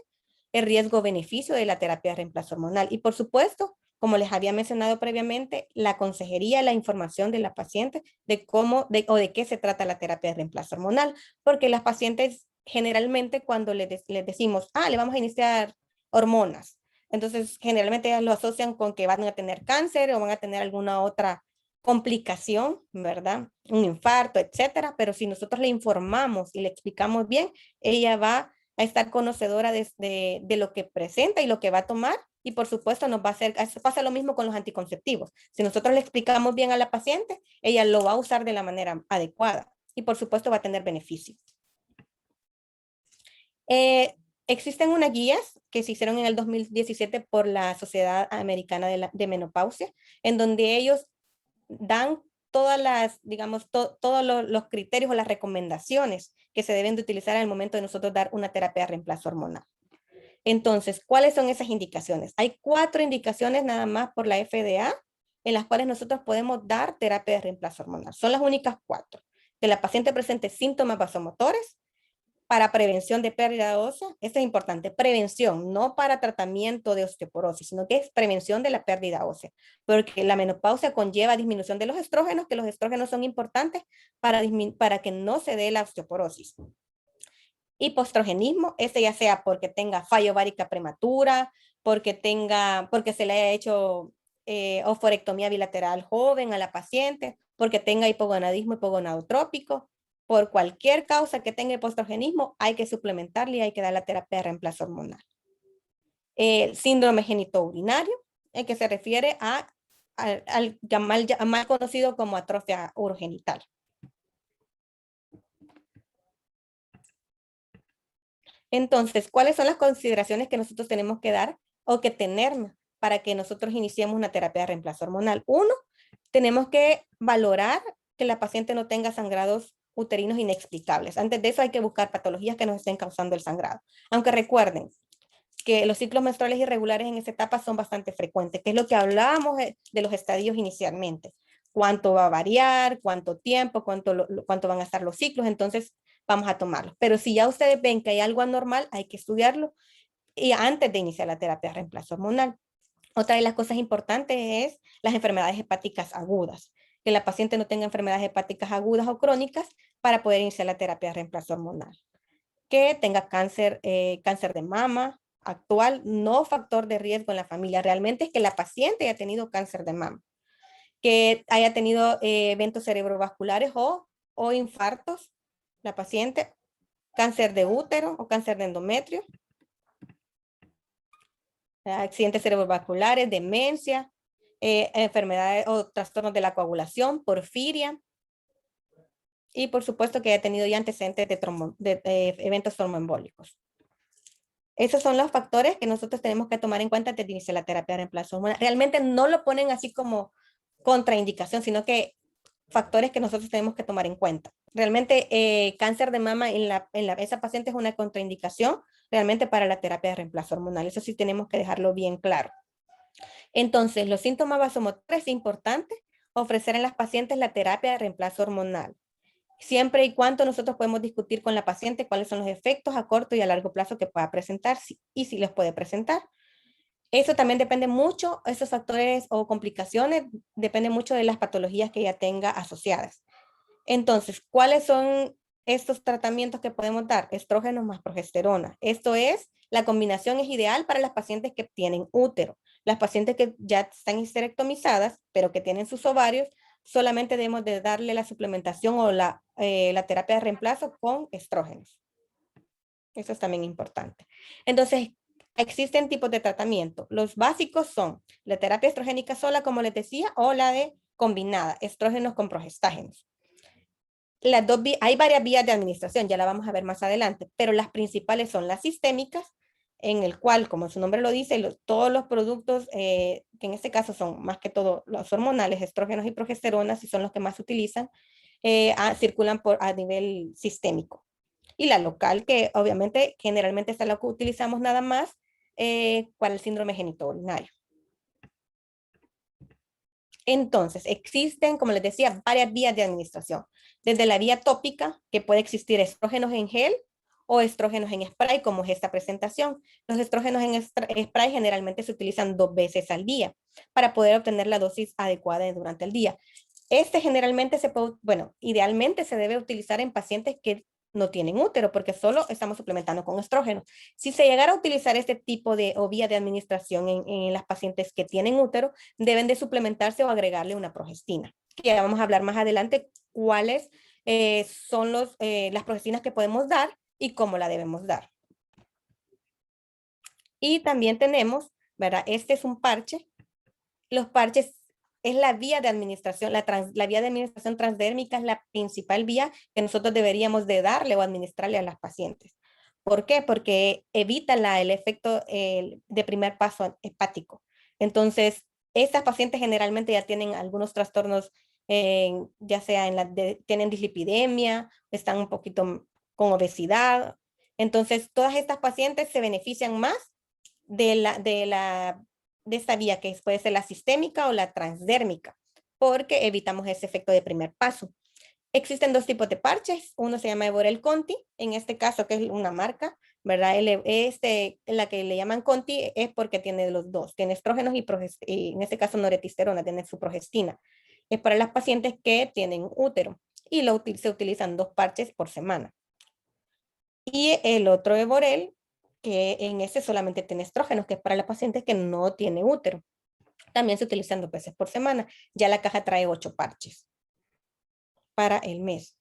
el riesgo-beneficio de la terapia de reemplazo hormonal. Y por supuesto, como les había mencionado previamente, la consejería, la información de la paciente de cómo o de qué se trata la terapia de reemplazo hormonal, porque las pacientes generalmente cuando les decimos, le vamos a iniciar hormonas, entonces generalmente ellas lo asocian con que van a tener cáncer o van a tener alguna otra complicación, ¿verdad? Un infarto, etcétera, pero si nosotros le informamos y le explicamos bien, ella va a estar conocedora de lo que presenta y lo que va a tomar, y por supuesto nos va a hacer, pasa lo mismo con los anticonceptivos. Si nosotros le explicamos bien a la paciente, ella lo va a usar de la manera adecuada y por supuesto va a tener beneficios. Existen unas guías que se hicieron en el 2017 por la Sociedad Americana de Menopausia, en donde ellos dan todas las, digamos, todos los criterios o las recomendaciones que se deben de utilizar en el momento de nosotros dar una terapia de reemplazo hormonal. Entonces, ¿cuáles son esas indicaciones? Hay 4 indicaciones nada más por la FDA en las cuales nosotros podemos dar terapia de reemplazo hormonal. Son las únicas 4. Que la paciente presente síntomas vasomotores, para prevención de pérdida ósea, esto es importante, prevención, no para tratamiento de osteoporosis, sino que es prevención de la pérdida ósea, porque la menopausia conlleva disminución de los estrógenos, que los estrógenos son importantes para que no se dé la osteoporosis. Hipostrogenismo, este ya sea porque tenga falla ovárica prematura, porque se le haya hecho oforectomía bilateral joven a la paciente, porque tenga hipogonadismo hipogonadotrópico, por cualquier causa que tenga hipostrogenismo, hay que suplementarle y hay que dar la terapia de reemplazo hormonal. El síndrome genitourinario, el que se refiere al mal conocido como atrofia urogenital. Entonces, ¿cuáles son las consideraciones que nosotros tenemos que dar o que tener para que nosotros iniciemos una terapia de reemplazo hormonal? 1, tenemos que valorar que la paciente no tenga sangrados uterinos inexplicables. Antes de eso hay que buscar patologías que nos estén causando el sangrado. Aunque recuerden que los ciclos menstruales irregulares en esta etapa son bastante frecuentes, que es lo que hablábamos de los estadios inicialmente. Cuánto va a variar, cuánto tiempo, cuánto van a estar los ciclos, entonces vamos a tomarlos. Pero si ya ustedes ven que hay algo anormal, hay que estudiarlo y antes de iniciar la terapia de reemplazo hormonal. Otra de las cosas importantes es las enfermedades hepáticas agudas, que la paciente no tenga enfermedades hepáticas agudas o crónicas para poder iniciar la terapia de reemplazo hormonal. Que tenga cáncer de mama actual, no factor de riesgo en la familia, realmente es que la paciente haya tenido cáncer de mama, que haya tenido eventos cerebrovasculares o infartos, la paciente, cáncer de útero o cáncer de endometrio, accidentes cerebrovasculares, demencia, enfermedades o trastornos de la coagulación, porfiria, y por supuesto que haya tenido ya antecedentes de eventos tromboembólicos. Esos son los factores que nosotros tenemos que tomar en cuenta antes de iniciar la terapia de reemplazo hormonal. Realmente no lo ponen así como contraindicación, sino que factores que nosotros tenemos que tomar en cuenta. Realmente cáncer de mama esa paciente es una contraindicación realmente para la terapia de reemplazo hormonal. Eso sí tenemos que dejarlo bien claro. Entonces, los síntomas vasomotores es importante ofrecer en las pacientes la terapia de reemplazo hormonal. Siempre y cuando nosotros podemos discutir con la paciente cuáles son los efectos a corto y a largo plazo que pueda presentar y si los puede presentar. Eso también depende mucho, esos factores o complicaciones, depende mucho de las patologías que ella tenga asociadas. Entonces, ¿cuáles son estos tratamientos que podemos dar? Estrógenos más progesterona. Esto es, la combinación es ideal para las pacientes que tienen útero. Las pacientes que ya están histerectomizadas, pero que tienen sus ovarios, solamente debemos de darle la suplementación o la terapia de reemplazo con estrógenos. Eso es también importante. Entonces, existen tipos de tratamiento. Los básicos son la terapia estrogénica sola, como les decía, o la de combinada, estrógenos con progestágenos. Hay varias vías de administración, ya la vamos a ver más adelante, pero las principales son las sistémicas, en el cual, como su nombre lo dice, todos los productos, que en este caso son más que todo los hormonales, estrógenos y progesteronas, y son los que más se utilizan, circulan a nivel sistémico. Y la local, que obviamente generalmente esta la que utilizamos nada más para el síndrome genitourinario. Entonces, existen, como les decía, varias vías de administración. Desde la vía tópica, que puede existir estrógenos en gel o estrógenos en spray, como es esta presentación. Los estrógenos en spray generalmente se utilizan 2 veces al día para poder obtener la dosis adecuada durante el día. Este generalmente idealmente se debe utilizar en pacientes que no tienen útero, porque solo estamos suplementando con estrógenos. Si se llegara a utilizar este tipo de o vía de administración en las pacientes que tienen útero, deben de suplementarse o agregarle una progestina. Que ya vamos a hablar más adelante cuáles son las progestinas que podemos dar y cómo la debemos dar. Y también tenemos, ¿verdad? Este es un parche. Los parches es la vía de administración, la vía de administración transdérmica es la principal vía que nosotros deberíamos de darle o administrarle a las pacientes. ¿Por qué? Porque evita el efecto de primer paso hepático. Entonces, estas pacientes generalmente ya tienen algunos trastornos, ya sea tienen dislipidemia, están un poquito con obesidad. Entonces, todas estas pacientes se benefician más de esta vía que puede ser la sistémica o la transdérmica, porque evitamos ese efecto de primer paso. Existen 2 tipos de parches, uno se llama Eborel Conti, en este caso que es una marca, ¿verdad? La que le llaman Conti es porque tiene los dos, tiene estrógenos y en este caso norethisterona, tiene su progestina. Es para las pacientes que tienen útero y se utilizan 2 parches por semana. Y el otro Eborel, que en ese solamente tiene estrógenos, que es para las pacientes que no tiene útero. También se utilizan 2 veces por semana. Ya la caja trae 8 parches para el mes.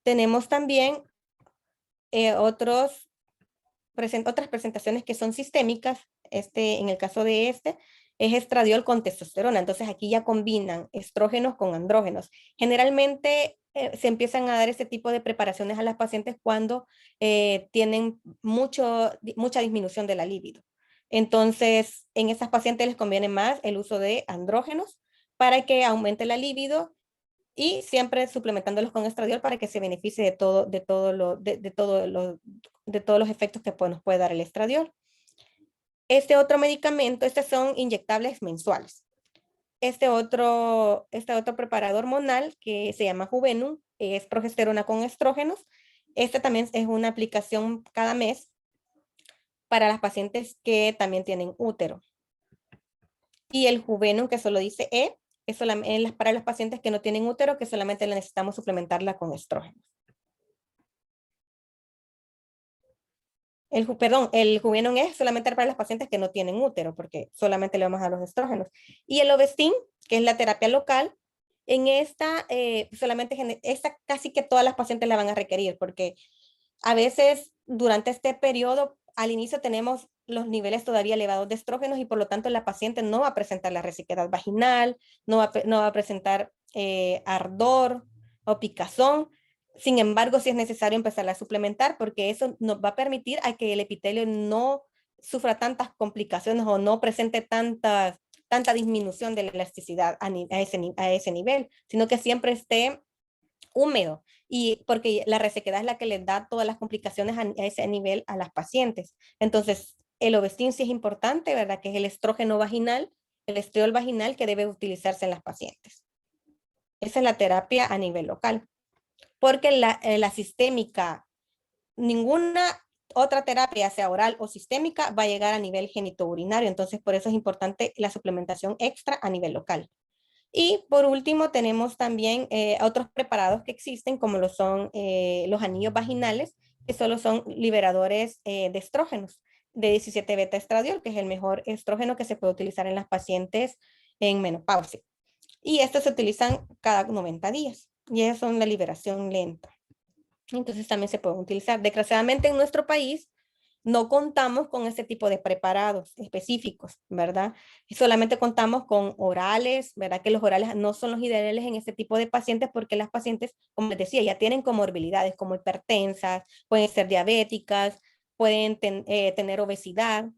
Tenemos también otras presentaciones que son sistémicas. En el caso de es estradiol con testosterona. Entonces aquí ya combinan estrógenos con andrógenos. Generalmente se empiezan a dar este tipo de preparaciones a las pacientes cuando tienen mucha disminución de la libido. Entonces, en esas pacientes les conviene más el uso de andrógenos para que aumente la libido y siempre suplementándolos con estradiol para que se beneficie de todos los efectos que nos puede dar el estradiol. Este otro medicamento, estos son inyectables mensuales. Este otro preparador hormonal que se llama Juvenum, es progesterona con estrógenos. Este también es una aplicación cada mes para las pacientes que también tienen útero. Y el Juvenum, que solo dice es para las pacientes que no tienen útero, que solamente necesitamos suplementarla con estrógenos. El Juvenum es solamente para las pacientes que no tienen útero, porque solamente le vamos a dar los estrógenos. Y el Ovestin, que es la terapia local, en esta casi que todas las pacientes la van a requerir, porque a veces durante este periodo, al inicio tenemos los niveles todavía elevados de estrógenos y por lo tanto la paciente no va a presentar la resequedad vaginal, no va a presentar ardor o picazón. Sin embargo, sí es necesario empezar a suplementar porque eso nos va a permitir a que el epitelio no sufra tantas complicaciones o no presente tanta disminución de la elasticidad a ese nivel, sino que siempre esté húmedo y porque la resequedad es la que les da todas las complicaciones a ese nivel a las pacientes. Entonces, el Ovestin sí es importante, ¿verdad? Que es el estrógeno vaginal, el estriol vaginal que debe utilizarse en las pacientes. Esa es la terapia a nivel local. Porque la sistémica, otra terapia, sea oral o sistémica, va a llegar a nivel genitourinario. Entonces, por eso es importante la suplementación extra a nivel local. Y por último, tenemos también otros preparados que existen, como lo son los anillos vaginales, que solo son liberadores de estrógenos, de 17 beta estradiol, que es el mejor estrógeno que se puede utilizar en las pacientes en menopausia. Y estos se utilizan cada 90 días. Y esas son la liberación lenta. Entonces también se pueden utilizar. Desgraciadamente en nuestro país no contamos con este tipo de preparados específicos, ¿verdad? Y solamente contamos con orales, ¿verdad? Que los orales no son los ideales en este tipo de pacientes porque las pacientes, como les decía, ya tienen comorbilidades como hipertensas, pueden ser diabéticas, pueden tener obesidad,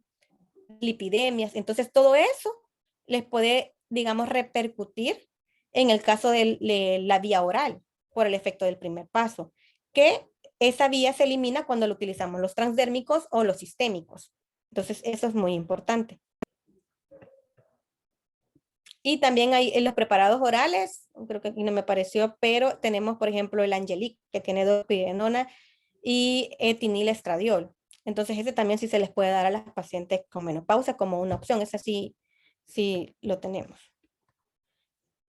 lipidemias. Entonces todo eso les puede, digamos, repercutir en el caso de la vía oral por el efecto del primer paso, que esa vía se elimina cuando lo utilizamos los transdérmicos o los sistémicos. Entonces, eso es muy importante. Y también hay en los preparados orales, creo que aquí no me pareció, pero tenemos, por ejemplo, el Angelic, que tiene dopirenona y etinilestradiol. Entonces, ese también sí se les puede dar a las pacientes con menopausia como una opción. Ese sí lo tenemos.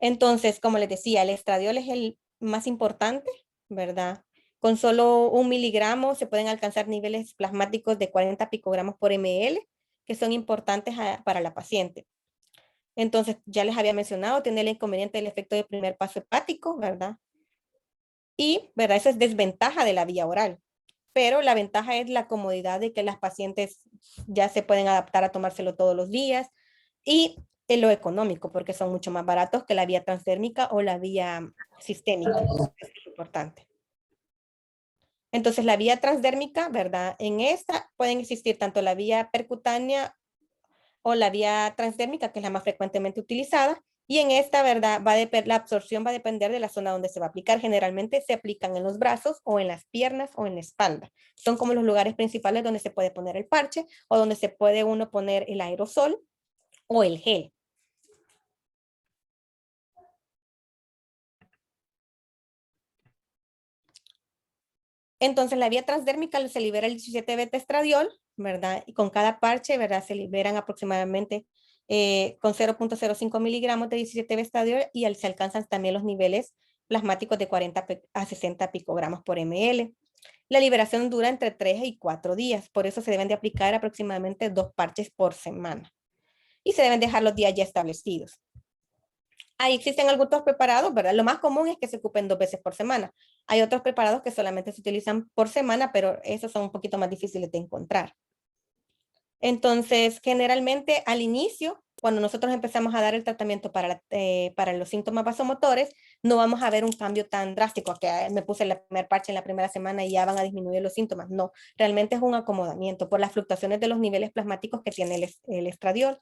Entonces, como les decía, el estradiol es el más importante, ¿verdad? Con solo 1 miligramo se pueden alcanzar niveles plasmáticos de 40 picogramos por ml, que son importantes para la paciente. Entonces, ya les había mencionado, tiene el inconveniente del efecto de primer paso hepático, ¿verdad? Y, ¿verdad? Eso es desventaja de la vía oral. Pero la ventaja es la comodidad de que las pacientes ya se pueden adaptar a tomárselo todos los días y en lo económico, porque son mucho más baratos que la vía transdérmica o la vía sistémica. Es importante. Entonces, la vía transdérmica, ¿verdad? En esta pueden existir tanto la vía percutánea o la vía transdérmica, que es la más frecuentemente utilizada, y en esta, ¿verdad? La absorción va a depender de la zona donde se va a aplicar. Generalmente se aplican en los brazos o en las piernas o en la espalda. Son como los lugares principales donde se puede poner el parche o donde se puede uno poner el aerosol o el gel. Entonces, la vía transdérmica se libera el 17 beta estradiol, ¿verdad? Y con cada parche, ¿verdad? Se liberan aproximadamente con 0.05 miligramos de 17 beta estradiol y se alcanzan también los niveles plasmáticos de 40 a 60 picogramos por ml. La liberación dura entre 3 y 4 días, por eso se deben de aplicar aproximadamente 2 parches por semana. Y se deben dejar los días ya establecidos. Ahí existen algunos preparados, ¿verdad? Lo más común es que se ocupen 2 veces por semana. Hay otros preparados que solamente se utilizan por semana, pero esos son un poquito más difíciles de encontrar. Entonces, generalmente al inicio, cuando nosotros empezamos a dar el tratamiento para los síntomas vasomotores, no vamos a ver un cambio tan drástico, que me puse el primer parche en la primera semana y ya van a disminuir los síntomas. No, realmente es un acomodamiento por las fluctuaciones de los niveles plasmáticos que tiene el estradiol.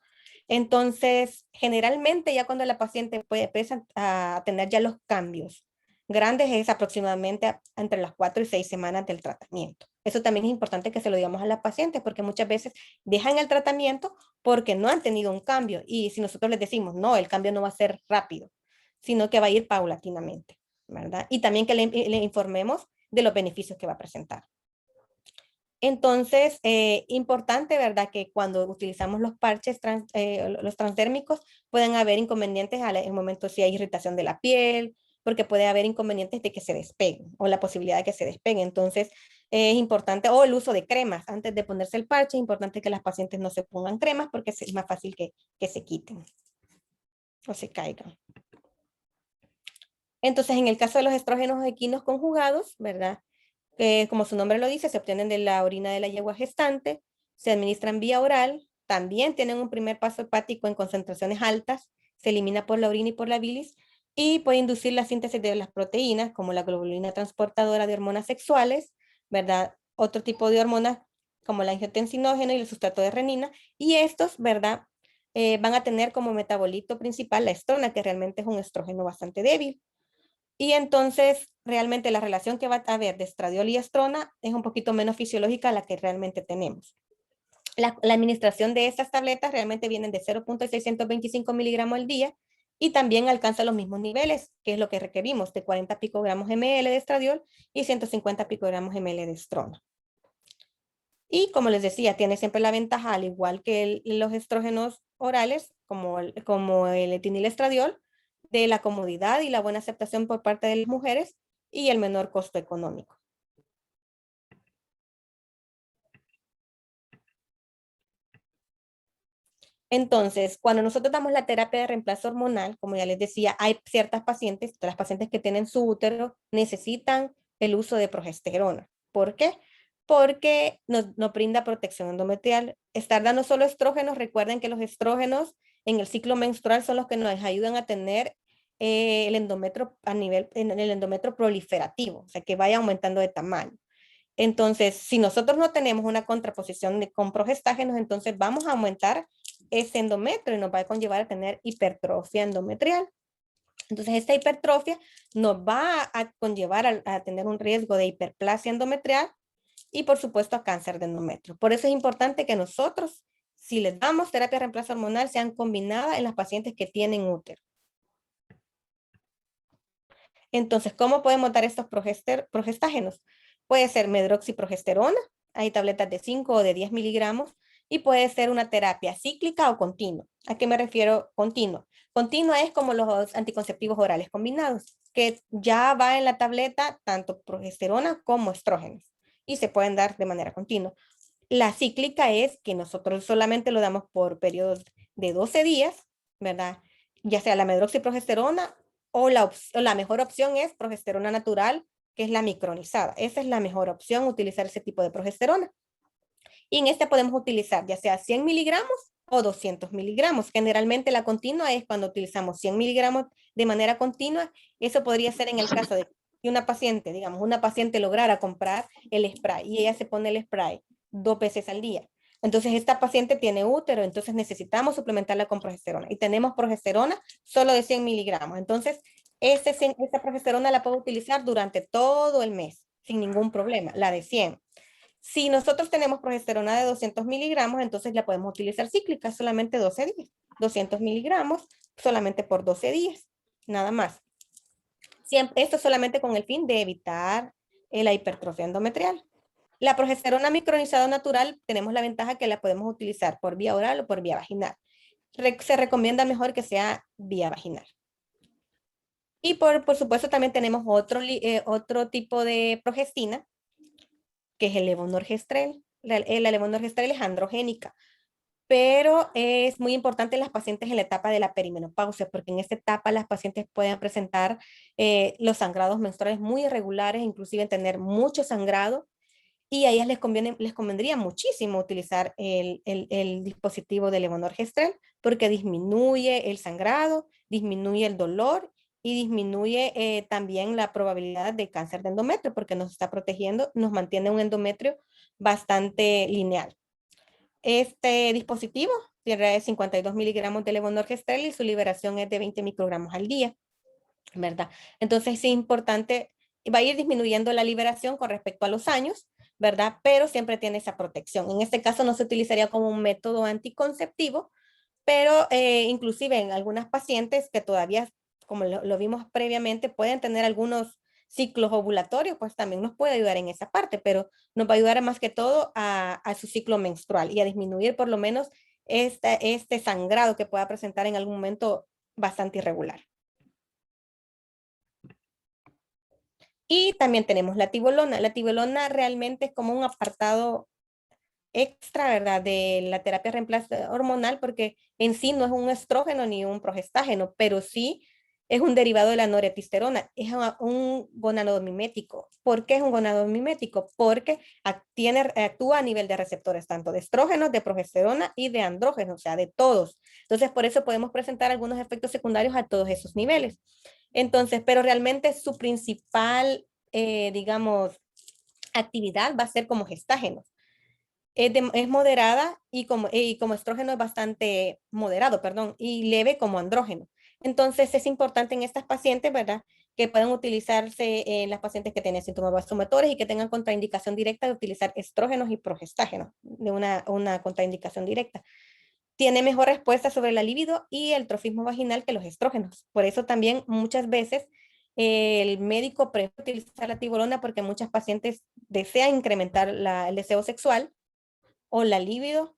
Entonces, generalmente ya cuando la paciente empieza a tener ya los cambios grandes es aproximadamente entre las 4 y 6 semanas del tratamiento. Eso también es importante que se lo digamos a las pacientes porque muchas veces dejan el tratamiento porque no han tenido un cambio y si nosotros les decimos, no, el cambio no va a ser rápido, sino que va a ir paulatinamente, ¿verdad? Y también que le informemos de los beneficios que va a presentar. Entonces, importante, ¿verdad? Que cuando utilizamos los parches, los transdérmicos, pueden haber inconvenientes en el momento si hay irritación de la piel, porque puede haber inconvenientes de que se despeguen o la posibilidad de que se despeguen. Entonces, es importante, o el uso de cremas. Antes de ponerse el parche, es importante que las pacientes no se pongan cremas porque es más fácil que se quiten o se caigan. Entonces, en el caso de los estrógenos equinos conjugados, ¿verdad? Como su nombre lo dice, se obtienen de la orina de la yegua gestante, se administran vía oral, también tienen un primer paso hepático en concentraciones altas, se elimina por la orina y por la bilis, y puede inducir la síntesis de las proteínas, como la globulina transportadora de hormonas sexuales, ¿verdad? Otro tipo de hormonas, como el angiotensinógeno y el sustrato de renina, y estos, ¿verdad? Van a tener como metabolito principal la estrona, que realmente es un estrógeno bastante débil. Y entonces, realmente la relación que va a haber de estradiol y estrona es un poquito menos fisiológica a la que realmente tenemos. La administración de estas tabletas realmente vienen de 0.625 miligramos al día y también alcanza los mismos niveles, que es lo que requerimos, de 40 picogramos ml de estradiol y 150 picogramos ml de estrona. Y como les decía, tiene siempre la ventaja, al igual que los estrógenos orales, como el etinilestradiol, de la comodidad y la buena aceptación por parte de las mujeres y el menor costo económico. Entonces, cuando nosotros damos la terapia de reemplazo hormonal, como ya les decía, hay ciertas pacientes, las pacientes que tienen su útero necesitan el uso de progesterona. ¿Por qué? Porque nos brinda protección endometrial. Estar dando solo estrógenos, recuerden que los estrógenos en el ciclo menstrual son los que nos ayudan a tener el endometrio en el endometrio proliferativo, o sea, que vaya aumentando de tamaño. Entonces, si nosotros no tenemos una contraposición con progestágenos, entonces vamos a aumentar ese endometrio y nos va a conllevar a tener hipertrofia endometrial. Entonces, esta hipertrofia nos va a conllevar a tener un riesgo de hiperplasia endometrial y, por supuesto, a cáncer de endometrio. Por eso es importante que nosotros, si les damos terapia de reemplazo hormonal, sean combinadas en las pacientes que tienen útero. Entonces, ¿cómo podemos dar estos progestágenos? Puede ser medroxiprogesterona, hay tabletas de 5 o de 10 miligramos, y puede ser una terapia cíclica o continua. ¿A qué me refiero continua? Continua es como los anticonceptivos orales combinados, que ya va en la tableta tanto progesterona como estrógenos, y se pueden dar de manera continua. La cíclica es que nosotros solamente lo damos por periodos de 12 días, ¿verdad? Ya sea la medroxiprogesterona o la mejor opción es progesterona natural, que es la micronizada. Esa es la mejor opción, utilizar ese tipo de progesterona. Y en esta podemos utilizar ya sea 100 miligramos o 200 miligramos. Generalmente la continua es cuando utilizamos 100 miligramos de manera continua. Eso podría ser en el caso de que una paciente, digamos, una paciente lograra comprar el spray y ella se pone el spray 2 veces al día. Entonces esta paciente tiene útero, entonces necesitamos suplementarla con progesterona. Y tenemos progesterona solo de 100 miligramos. Entonces, esta progesterona la puedo utilizar durante todo el mes sin ningún problema, la de 100. Si nosotros tenemos progesterona de 200 miligramos, entonces la podemos utilizar cíclica, solamente 12 días. 200 miligramos solamente por 12 días, nada más. Siempre, esto solamente con el fin de evitar la hipertrofia endometrial. La progesterona micronizada natural, tenemos la ventaja que la podemos utilizar por vía oral o por vía vaginal. Se recomienda mejor que sea vía vaginal. Y por supuesto también tenemos otro tipo de progestina, que es el levonorgestrel. La levonorgestrel es androgénica, pero es muy importante en las pacientes en la etapa de la perimenopausia, porque en esta etapa las pacientes pueden presentar los sangrados menstruales muy irregulares, inclusive tener mucho sangrado, y a ellas les convendría muchísimo utilizar el dispositivo de levonorgestrel, porque disminuye el sangrado, disminuye el dolor y disminuye también la probabilidad de cáncer de endometrio, porque nos está protegiendo, nos mantiene un endometrio bastante lineal. Este dispositivo tiene 52 miligramos de levonorgestrel y su liberación es de 20 microgramos al día, ¿verdad? Entonces es importante, va a ir disminuyendo la liberación con respecto a los años, ¿verdad? Pero siempre tiene esa protección. En este caso no se utilizaría como un método anticonceptivo, pero inclusive en algunas pacientes que todavía, como lo vimos previamente, pueden tener algunos ciclos ovulatorios, pues también nos puede ayudar en esa parte, pero nos va a ayudar más que todo a su ciclo menstrual y a disminuir por lo menos este sangrado que pueda presentar en algún momento bastante irregular. Y también tenemos la tibolona. La tibolona realmente es como un apartado extra, ¿verdad? De la terapia reemplazo hormonal, porque en sí no es un estrógeno ni un progestágeno, pero sí es un derivado de la norepisterona, es un gonadotmimético. ¿Por qué es un gonadotmimético? Porque actúa a nivel de receptores tanto de estrógenos, de progesterona y de andrógenos, o sea, de todos. Entonces, por eso podemos presentar algunos efectos secundarios a todos esos niveles. Entonces, pero realmente su principal, digamos, actividad va a ser como gestágenos. Es moderada y como estrógeno es bastante moderado, perdón, y leve como andrógeno. Entonces es importante en estas pacientes, ¿verdad? Que puedan utilizarse en las pacientes que tienen síntomas vasomotores y que tengan contraindicación directa de utilizar estrógenos y progestágenos, de una contraindicación directa. Tiene mejor respuesta sobre la libido y el trofismo vaginal que los estrógenos. Por eso también muchas veces el médico prefiere utilizar la tibolona porque muchas pacientes desean incrementar el deseo sexual, o la libido,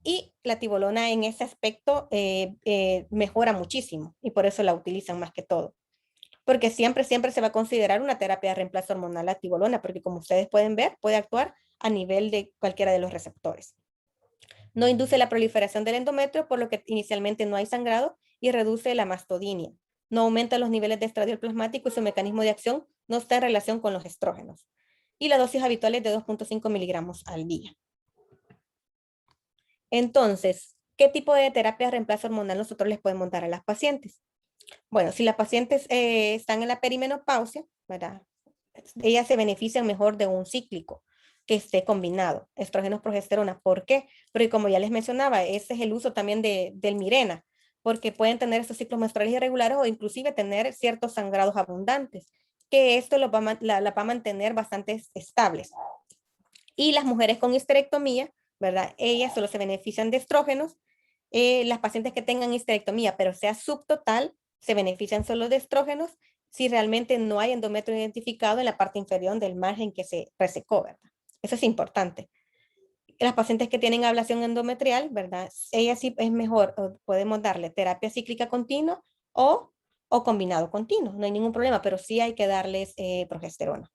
y la tibolona en ese aspecto mejora muchísimo y por eso la utilizan más que todo. Porque siempre se va a considerar una terapia de reemplazo hormonal la tibolona, porque como ustedes pueden ver, puede actuar a nivel de cualquiera de los receptores. No induce la proliferación del endometrio, por lo que inicialmente no hay sangrado y reduce la mastodinia. No aumenta los niveles de estradiol plasmático y su mecanismo de acción no está en relación con los estrógenos. Y la dosis habitual es de 2.5 miligramos al día. Entonces, ¿qué tipo de terapia de reemplazo hormonal nosotros les podemos dar a las pacientes? Bueno, si las pacientes están en la perimenopausia, ¿verdad? Ellas se benefician mejor de un cíclico que esté combinado, estrógenos, progesterona. ¿Por qué? Porque como ya les mencionaba, ese es el uso también del Mirena, porque pueden tener estos ciclos menstruales irregulares o inclusive tener ciertos sangrados abundantes, que esto la va a mantener bastante estables. Y las mujeres con histerectomía, ¿verdad? Ellas solo se benefician de estrógenos. Las pacientes que tengan histerectomía, pero sea subtotal, se benefician solo de estrógenos si realmente no hay endometrio identificado en la parte inferior del margen que se resecó, ¿verdad? Eso es importante. Las pacientes que tienen ablación endometrial, ¿verdad? Ellas sí es mejor, podemos darle terapia cíclica continua o combinado continuo, no hay ningún problema, pero sí hay que darles progesterona.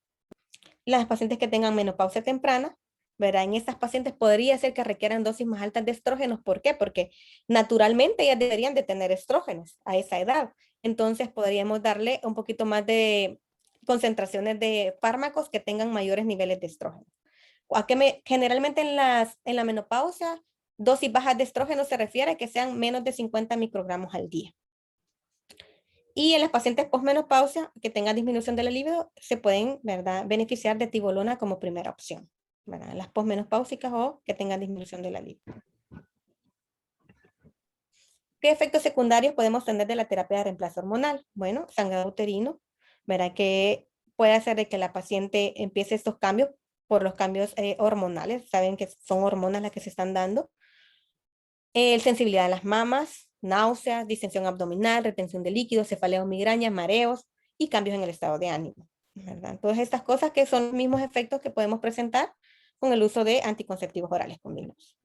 Las pacientes que tengan menopausia temprana, ¿verdad? En estas pacientes podría ser que requieran dosis más altas de estrógenos. ¿Por qué? Porque naturalmente ellas deberían de tener estrógenos a esa edad. Entonces podríamos darle un poquito más de concentraciones de fármacos que tengan mayores niveles de estrógeno. Generalmente en la menopausia, dosis bajas de estrógeno se refiere a que sean menos de 50 microgramos al día. Y en las pacientes posmenopausia que tengan disminución de la libido, se pueden, ¿verdad?, beneficiar de tibolona como primera opción, ¿verdad? Las posmenopáusicas o que tengan disminución de la libido. ¿Qué efectos secundarios podemos tener de la terapia de reemplazo hormonal? Bueno, sangrado uterino, ¿verdad? Que puede hacer de que la paciente empiece estos cambios por los cambios hormonales. Saben que son hormonas las que se están dando. Sensibilidad a las mamas, náuseas, distensión abdominal, retención de líquidos, cefalea o migraña, mareos y cambios en el estado de ánimo, ¿verdad? Todas estas cosas que son los mismos efectos que podemos presentar con el uso de anticonceptivos orales combinados.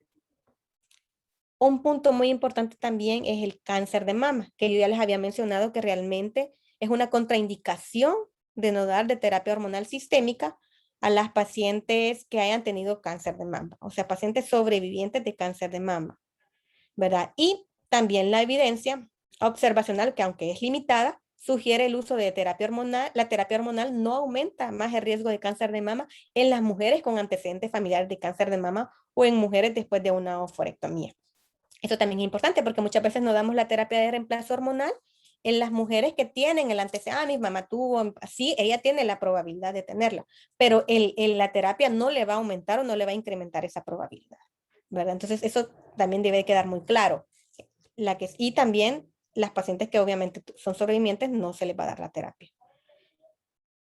Un punto muy importante también es el cáncer de mama, que yo ya les había mencionado que realmente es una contraindicación de no dar de terapia hormonal sistémica a las pacientes que hayan tenido cáncer de mama, o sea, pacientes sobrevivientes de cáncer de mama, ¿verdad? Y también la evidencia observacional, que aunque es limitada, sugiere el uso de terapia hormonal. La terapia hormonal no aumenta más el riesgo de cáncer de mama en las mujeres con antecedentes familiares de cáncer de mama o en mujeres después de una oforectomía. Eso también es importante porque muchas veces no damos la terapia de reemplazo hormonal en las mujeres que tienen el antecedente, mi mamá tuvo, sí, ella tiene la probabilidad de tenerla, pero la terapia no le va a aumentar o no le va a incrementar esa probabilidad, ¿verdad? Entonces eso también debe quedar muy claro. Y también las pacientes que obviamente son sobrevivientes no se les va a dar la terapia.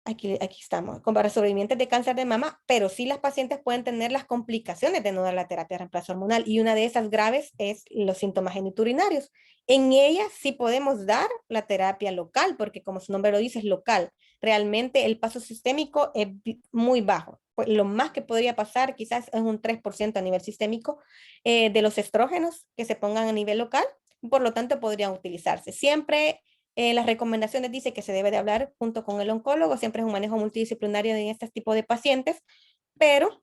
Aquí estamos, para sobrevivientes de cáncer de mama, pero sí las pacientes pueden tener las complicaciones de no dar la terapia de reemplazo hormonal y una de esas graves es los síntomas geniturinarios. En ellas sí podemos dar la terapia local, porque como su nombre lo dice, es local. Realmente el paso sistémico es muy bajo. Pues lo más que podría pasar quizás es un 3% a nivel sistémico de los estrógenos que se pongan a nivel local, por lo tanto podrían utilizarse. Siempre las recomendaciones dice que se debe de hablar junto con el oncólogo, siempre es un manejo multidisciplinario en este tipo de pacientes, pero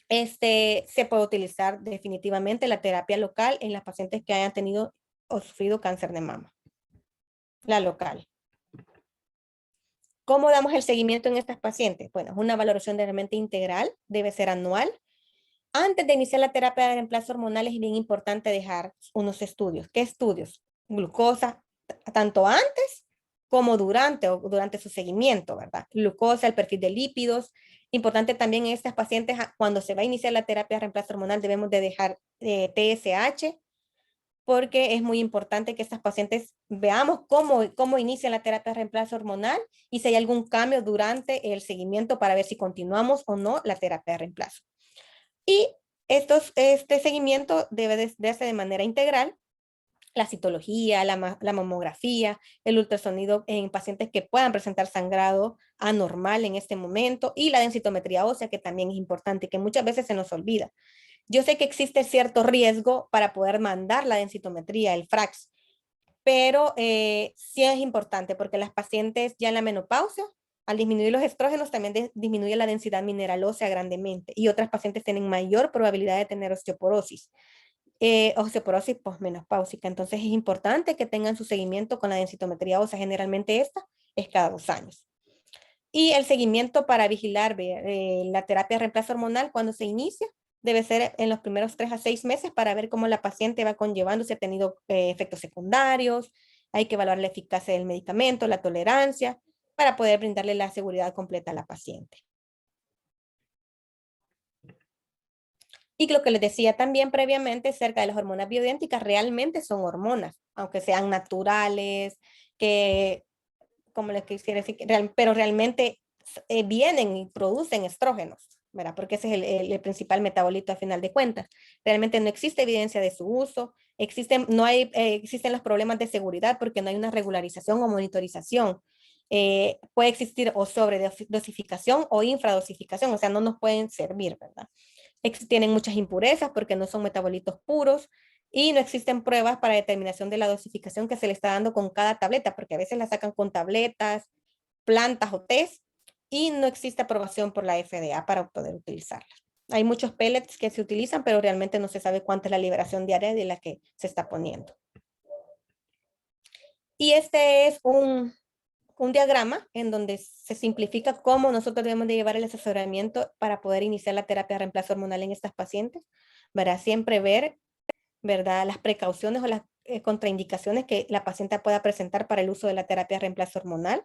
se puede utilizar definitivamente la terapia local en las pacientes que hayan tenido o sufrido cáncer de mama. La local. ¿Cómo damos el seguimiento en estas pacientes? Bueno, es una valoración realmente integral, debe ser anual. Antes de iniciar la terapia de reemplazo hormonal es bien importante dejar unos estudios. ¿Qué estudios? Glucosa, tanto antes como durante su seguimiento, ¿verdad? Glucosa, el perfil de lípidos. Importante también en estas pacientes, cuando se va a iniciar la terapia de reemplazo hormonal, debemos de dejar TSH, porque es muy importante que estas pacientes veamos cómo inicia la terapia de reemplazo hormonal y si hay algún cambio durante el seguimiento para ver si continuamos o no la terapia de reemplazo. Y este seguimiento debe de hacerse de manera integral. La citología, la mamografía, el ultrasonido en pacientes que puedan presentar sangrado anormal en este momento y la densitometría ósea, que también es importante, que muchas veces se nos olvida. Yo sé que existe cierto riesgo para poder mandar la densitometría, el FRAX, pero sí es importante porque las pacientes ya en la menopausia, al disminuir los estrógenos, también disminuye la densidad mineral ósea grandemente y otras pacientes tienen mayor probabilidad de tener osteoporosis. Osteoporosis posmenopáusica. Entonces es importante que tengan su seguimiento con la densitometría ósea. Generalmente esta es cada 2 años. Y el seguimiento para vigilar la terapia de reemplazo hormonal cuando se inicia debe ser en los primeros 3 a 6 meses para ver cómo la paciente va conllevando, si ha tenido efectos secundarios. Hay que evaluar la eficacia del medicamento, la tolerancia, para poder brindarle la seguridad completa a la paciente. Y lo que les decía también previamente acerca de las hormonas bioidénticas, realmente son hormonas, aunque sean naturales, que, como les quisiera decir, pero realmente vienen y producen estrógenos, ¿verdad? Porque ese es el principal metabolito a final de cuentas. Realmente no existe evidencia de su uso, existen los problemas de seguridad porque no hay una regularización o monitorización. Puede existir o sobredosificación o infradosificación, o sea, no nos pueden servir, ¿verdad? Tienen muchas impurezas porque no son metabolitos puros y no existen pruebas para determinación de la dosificación que se le está dando con cada tableta, porque a veces la sacan con tabletas, plantas o test y no existe aprobación por la FDA para poder utilizarla. Hay muchos pellets que se utilizan, pero realmente no se sabe cuánta es la liberación diaria de la que se está poniendo. Y este es un diagrama en donde se simplifica cómo nosotros debemos de llevar el asesoramiento para poder iniciar la terapia de reemplazo hormonal en estas pacientes, ¿verdad? Siempre ver, ¿verdad? Las precauciones o las contraindicaciones que la paciente pueda presentar para el uso de la terapia de reemplazo hormonal.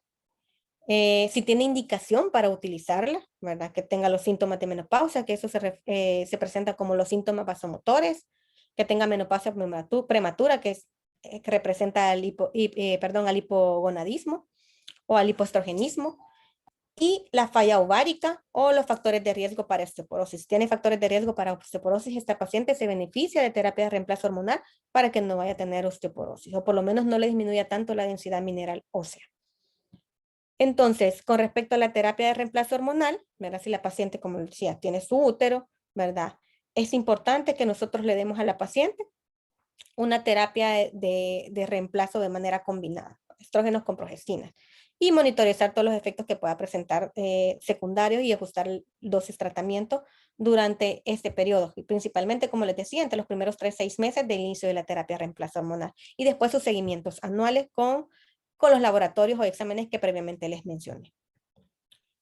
Si tiene indicación para utilizarla, ¿verdad? Que tenga los síntomas de menopausia, que eso se presenta como los síntomas vasomotores, que tenga menopausia prematura, que representa al hipogonadismo o al hipoestrogenismo, y la falla ovárica o los factores de riesgo para osteoporosis. Si tiene factores de riesgo para osteoporosis, esta paciente se beneficia de terapia de reemplazo hormonal para que no vaya a tener osteoporosis, o por lo menos no le disminuya tanto la densidad mineral ósea. Entonces, con respecto a la terapia de reemplazo hormonal, ¿verdad? Si la paciente, como decía, tiene su útero, ¿verdad? Es importante que nosotros le demos a la paciente una terapia de reemplazo de manera combinada, estrógenos con progestinas, y monitorizar todos los efectos que pueda presentar secundarios y ajustar dosis tratamiento durante este periodo, y principalmente, como les decía, entre los primeros 3 a 6 meses del inicio de la terapia de reemplazo hormonal, y después sus seguimientos anuales con los laboratorios o exámenes que previamente les mencioné.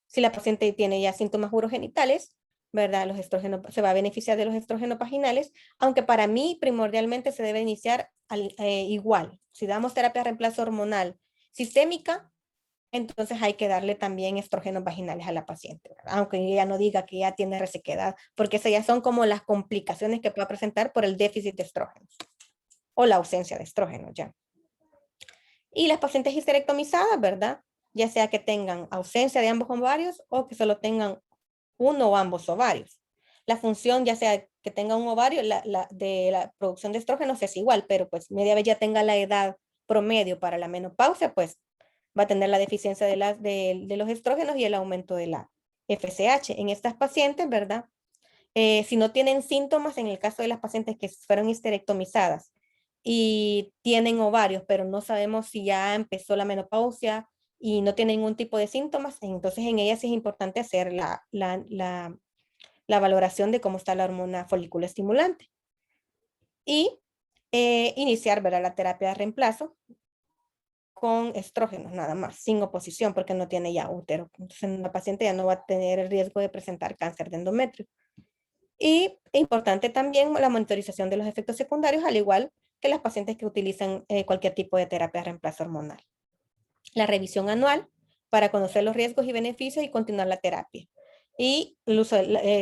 Si la paciente tiene ya síntomas urogenitales, ¿verdad? Los estrógenos, se va a beneficiar de los estrógenos vaginales, aunque para mí primordialmente se debe iniciar igual. Si damos terapia de reemplazo hormonal sistémica, entonces hay que darle también estrógenos vaginales a la paciente, ¿verdad? Aunque ella no diga que ya tiene resequedad, porque esas ya son como las complicaciones que pueda presentar por el déficit de estrógenos o la ausencia de estrógenos ya. Y las pacientes histerectomizadas, ¿verdad? Ya sea que tengan ausencia de ambos ovarios o que solo tengan uno o ambos ovarios. La función, ya sea que tenga un ovario, de la producción de estrógenos es igual, pero pues media vez ya tenga la edad promedio para la menopausia, pues va a tener la deficiencia de los estrógenos y el aumento de la FSH. En estas pacientes, ¿verdad? Si no tienen síntomas, en el caso de las pacientes que fueron histerectomizadas y tienen ovarios, pero no sabemos si ya empezó la menopausia y no tienen ningún tipo de síntomas, entonces en ellas sí es importante hacer la valoración de cómo está la hormona folículo estimulante. Y iniciar, ¿verdad? La terapia de reemplazo con estrógenos nada más, sin oposición, porque no tiene ya útero. Entonces la paciente ya no va a tener el riesgo de presentar cáncer de endometrio. Y importante también la monitorización de los efectos secundarios, al igual que las pacientes que utilizan cualquier tipo de terapia de reemplazo hormonal. La revisión anual para conocer los riesgos y beneficios y continuar la terapia. Y el uso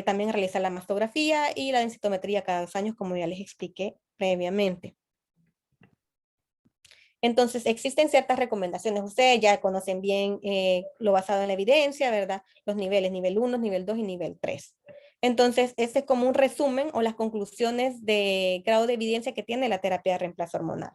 también realizar la mastografía y la densitometría cada 2 años, como ya les expliqué previamente. Entonces, existen ciertas recomendaciones. Ustedes ya conocen bien lo basado en la evidencia, ¿verdad? Los niveles, nivel 1, nivel 2 y nivel 3. Entonces, este es como un resumen o las conclusiones de grado de evidencia que tiene la terapia de reemplazo hormonal.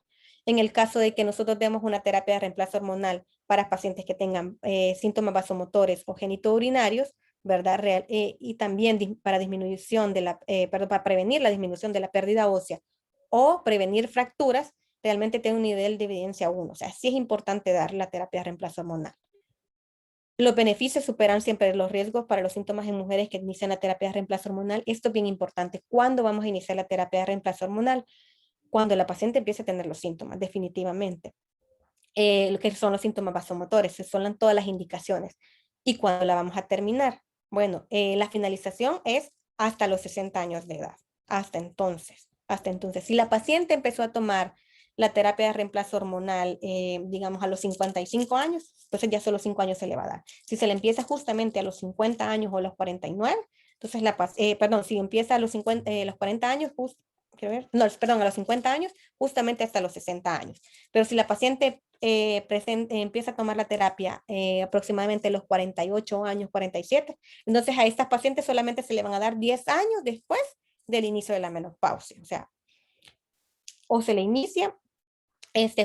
En el caso de que nosotros demos una terapia de reemplazo hormonal para pacientes que tengan síntomas vasomotores o genitourinarios, ¿verdad? Y también para disminución de la, perdón, para prevenir la disminución de la pérdida ósea o prevenir fracturas, realmente tiene un nivel de evidencia 1. O sea, sí es importante dar la terapia de reemplazo hormonal. Los beneficios superan siempre los riesgos para los síntomas en mujeres que inician la terapia de reemplazo hormonal. Esto es bien importante. ¿Cuándo vamos a iniciar la terapia de reemplazo hormonal? Cuando la paciente empiece a tener los síntomas, definitivamente. Lo que son los síntomas vasomotores, son todas las indicaciones. ¿Y cuándo la vamos a terminar? Bueno, la finalización es hasta los 60 años de edad. Hasta entonces. Si la paciente empezó a tomar la terapia de reemplazo hormonal, digamos, a los 55 años, entonces ya solo 5 años se le va a dar. Si se le empieza justamente a los 50 años o a los 49, entonces perdón, si empieza a los 40 años, a los 50 años, justamente hasta los 60 años. Pero si la paciente empieza a tomar la terapia aproximadamente a los 48 años, 47, entonces a estas pacientes solamente se le van a dar 10 años después del inicio de la menopausia. O sea, o se le inicia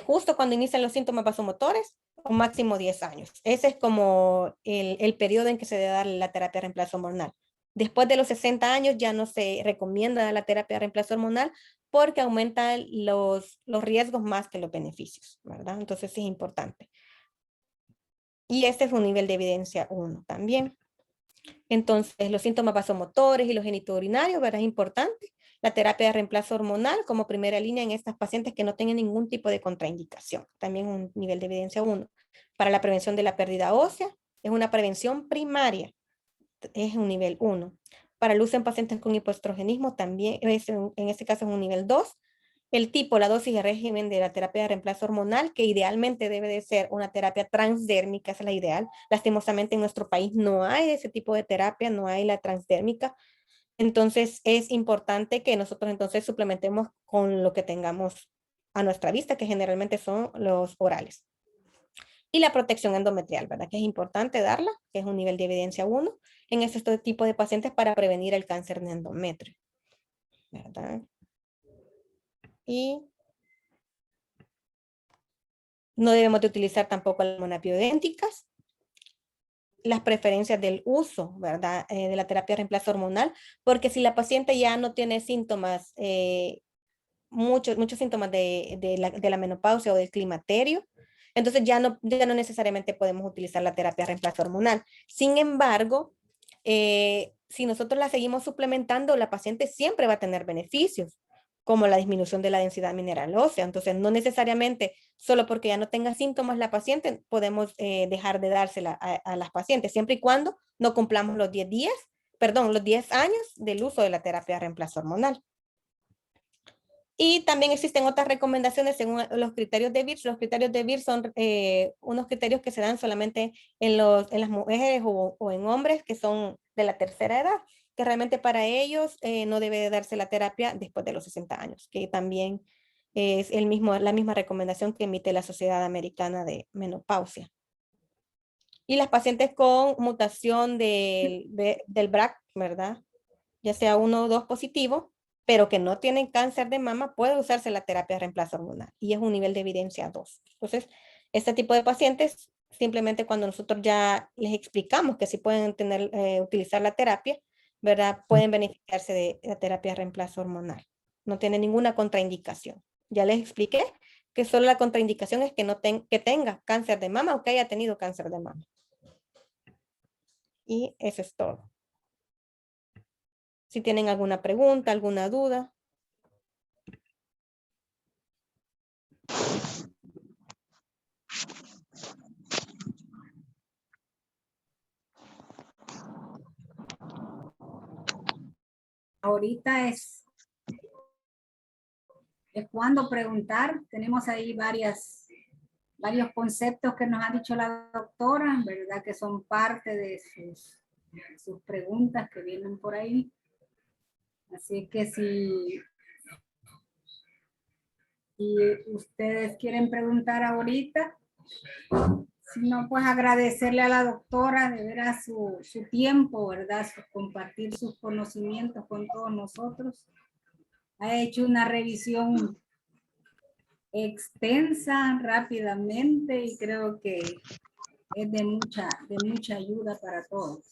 justo cuando inician los síntomas vasomotores o máximo 10 años. Ese es como el periodo en que se debe dar la terapia de reemplazo hormonal. Después de los 60 años ya no se recomienda la terapia de reemplazo hormonal porque aumentan los riesgos más que los beneficios, ¿verdad? Entonces sí es importante. Y este es un nivel de evidencia 1 también. Entonces, los síntomas vasomotores y los genitourinarios, ¿verdad? Es importante. La terapia de reemplazo hormonal como primera línea en estas pacientes que no tengan ningún tipo de contraindicación. También un nivel de evidencia 1. Para la prevención de la pérdida ósea, es una prevención primaria. Es un nivel 1. Para el uso en pacientes con hipoestrogenismo, también en este caso es un nivel 2. El tipo, la dosis y el régimen de la terapia de reemplazo hormonal, que idealmente debe de ser una terapia transdérmica, esa es la ideal. Lastimosamente en nuestro país no hay ese tipo de terapia, no hay la transdérmica. Entonces es importante que nosotros entonces suplementemos con lo que tengamos a nuestra vista, que generalmente son los orales. Y la protección endometrial, ¿verdad? Que es importante darla, que es un nivel de evidencia 1 en este tipo de pacientes para prevenir el cáncer de endometrio, ¿verdad? Y no debemos de utilizar tampoco las hormonas bioidénticas. Las preferencias del uso, ¿verdad? De la terapia de reemplazo hormonal, porque si la paciente ya no tiene síntomas, muchos síntomas de la menopausia o del climaterio, entonces ya no necesariamente podemos utilizar la terapia de reemplazo hormonal. Sin embargo, si nosotros la seguimos suplementando, la paciente siempre va a tener beneficios, como la disminución de la densidad mineral ósea. Entonces, no necesariamente, solo porque ya no tenga síntomas la paciente, podemos dejar de dársela a las pacientes, siempre y cuando no cumplamos los 10 años del uso de la terapia de reemplazo hormonal. Y también existen otras recomendaciones según los criterios de BIRS. Los criterios de BIRS son unos criterios que se dan solamente en las mujeres o en hombres que son de la tercera edad, que realmente para ellos no debe darse la terapia después de los 60 años, que también es la misma recomendación que emite la Sociedad Americana de Menopausia. Y las pacientes con mutación del BRCA, ¿verdad? Ya sea 1 o 2 positivo, pero que no tienen cáncer de mama, puede usarse la terapia de reemplazo hormonal y es un nivel de evidencia 2. Entonces, este tipo de pacientes, simplemente cuando nosotros ya les explicamos que sí pueden utilizar la terapia, ¿verdad? Pueden beneficiarse de la terapia de reemplazo hormonal. No tiene ninguna contraindicación. Ya les expliqué que solo la contraindicación es que tenga cáncer de mama o que haya tenido cáncer de mama. Y eso es todo. Si tienen alguna pregunta, alguna duda. Ahorita es cuando preguntar. Tenemos ahí varios conceptos que nos ha dicho la doctora, ¿verdad? Que son parte de sus preguntas que vienen por ahí. Así que si ustedes quieren preguntar ahorita, si no, pues agradecerle a la doctora de veras su tiempo, ¿verdad? Compartir sus conocimientos con todos nosotros. Ha hecho una revisión extensa, rápidamente, y creo que es de mucha ayuda para todos.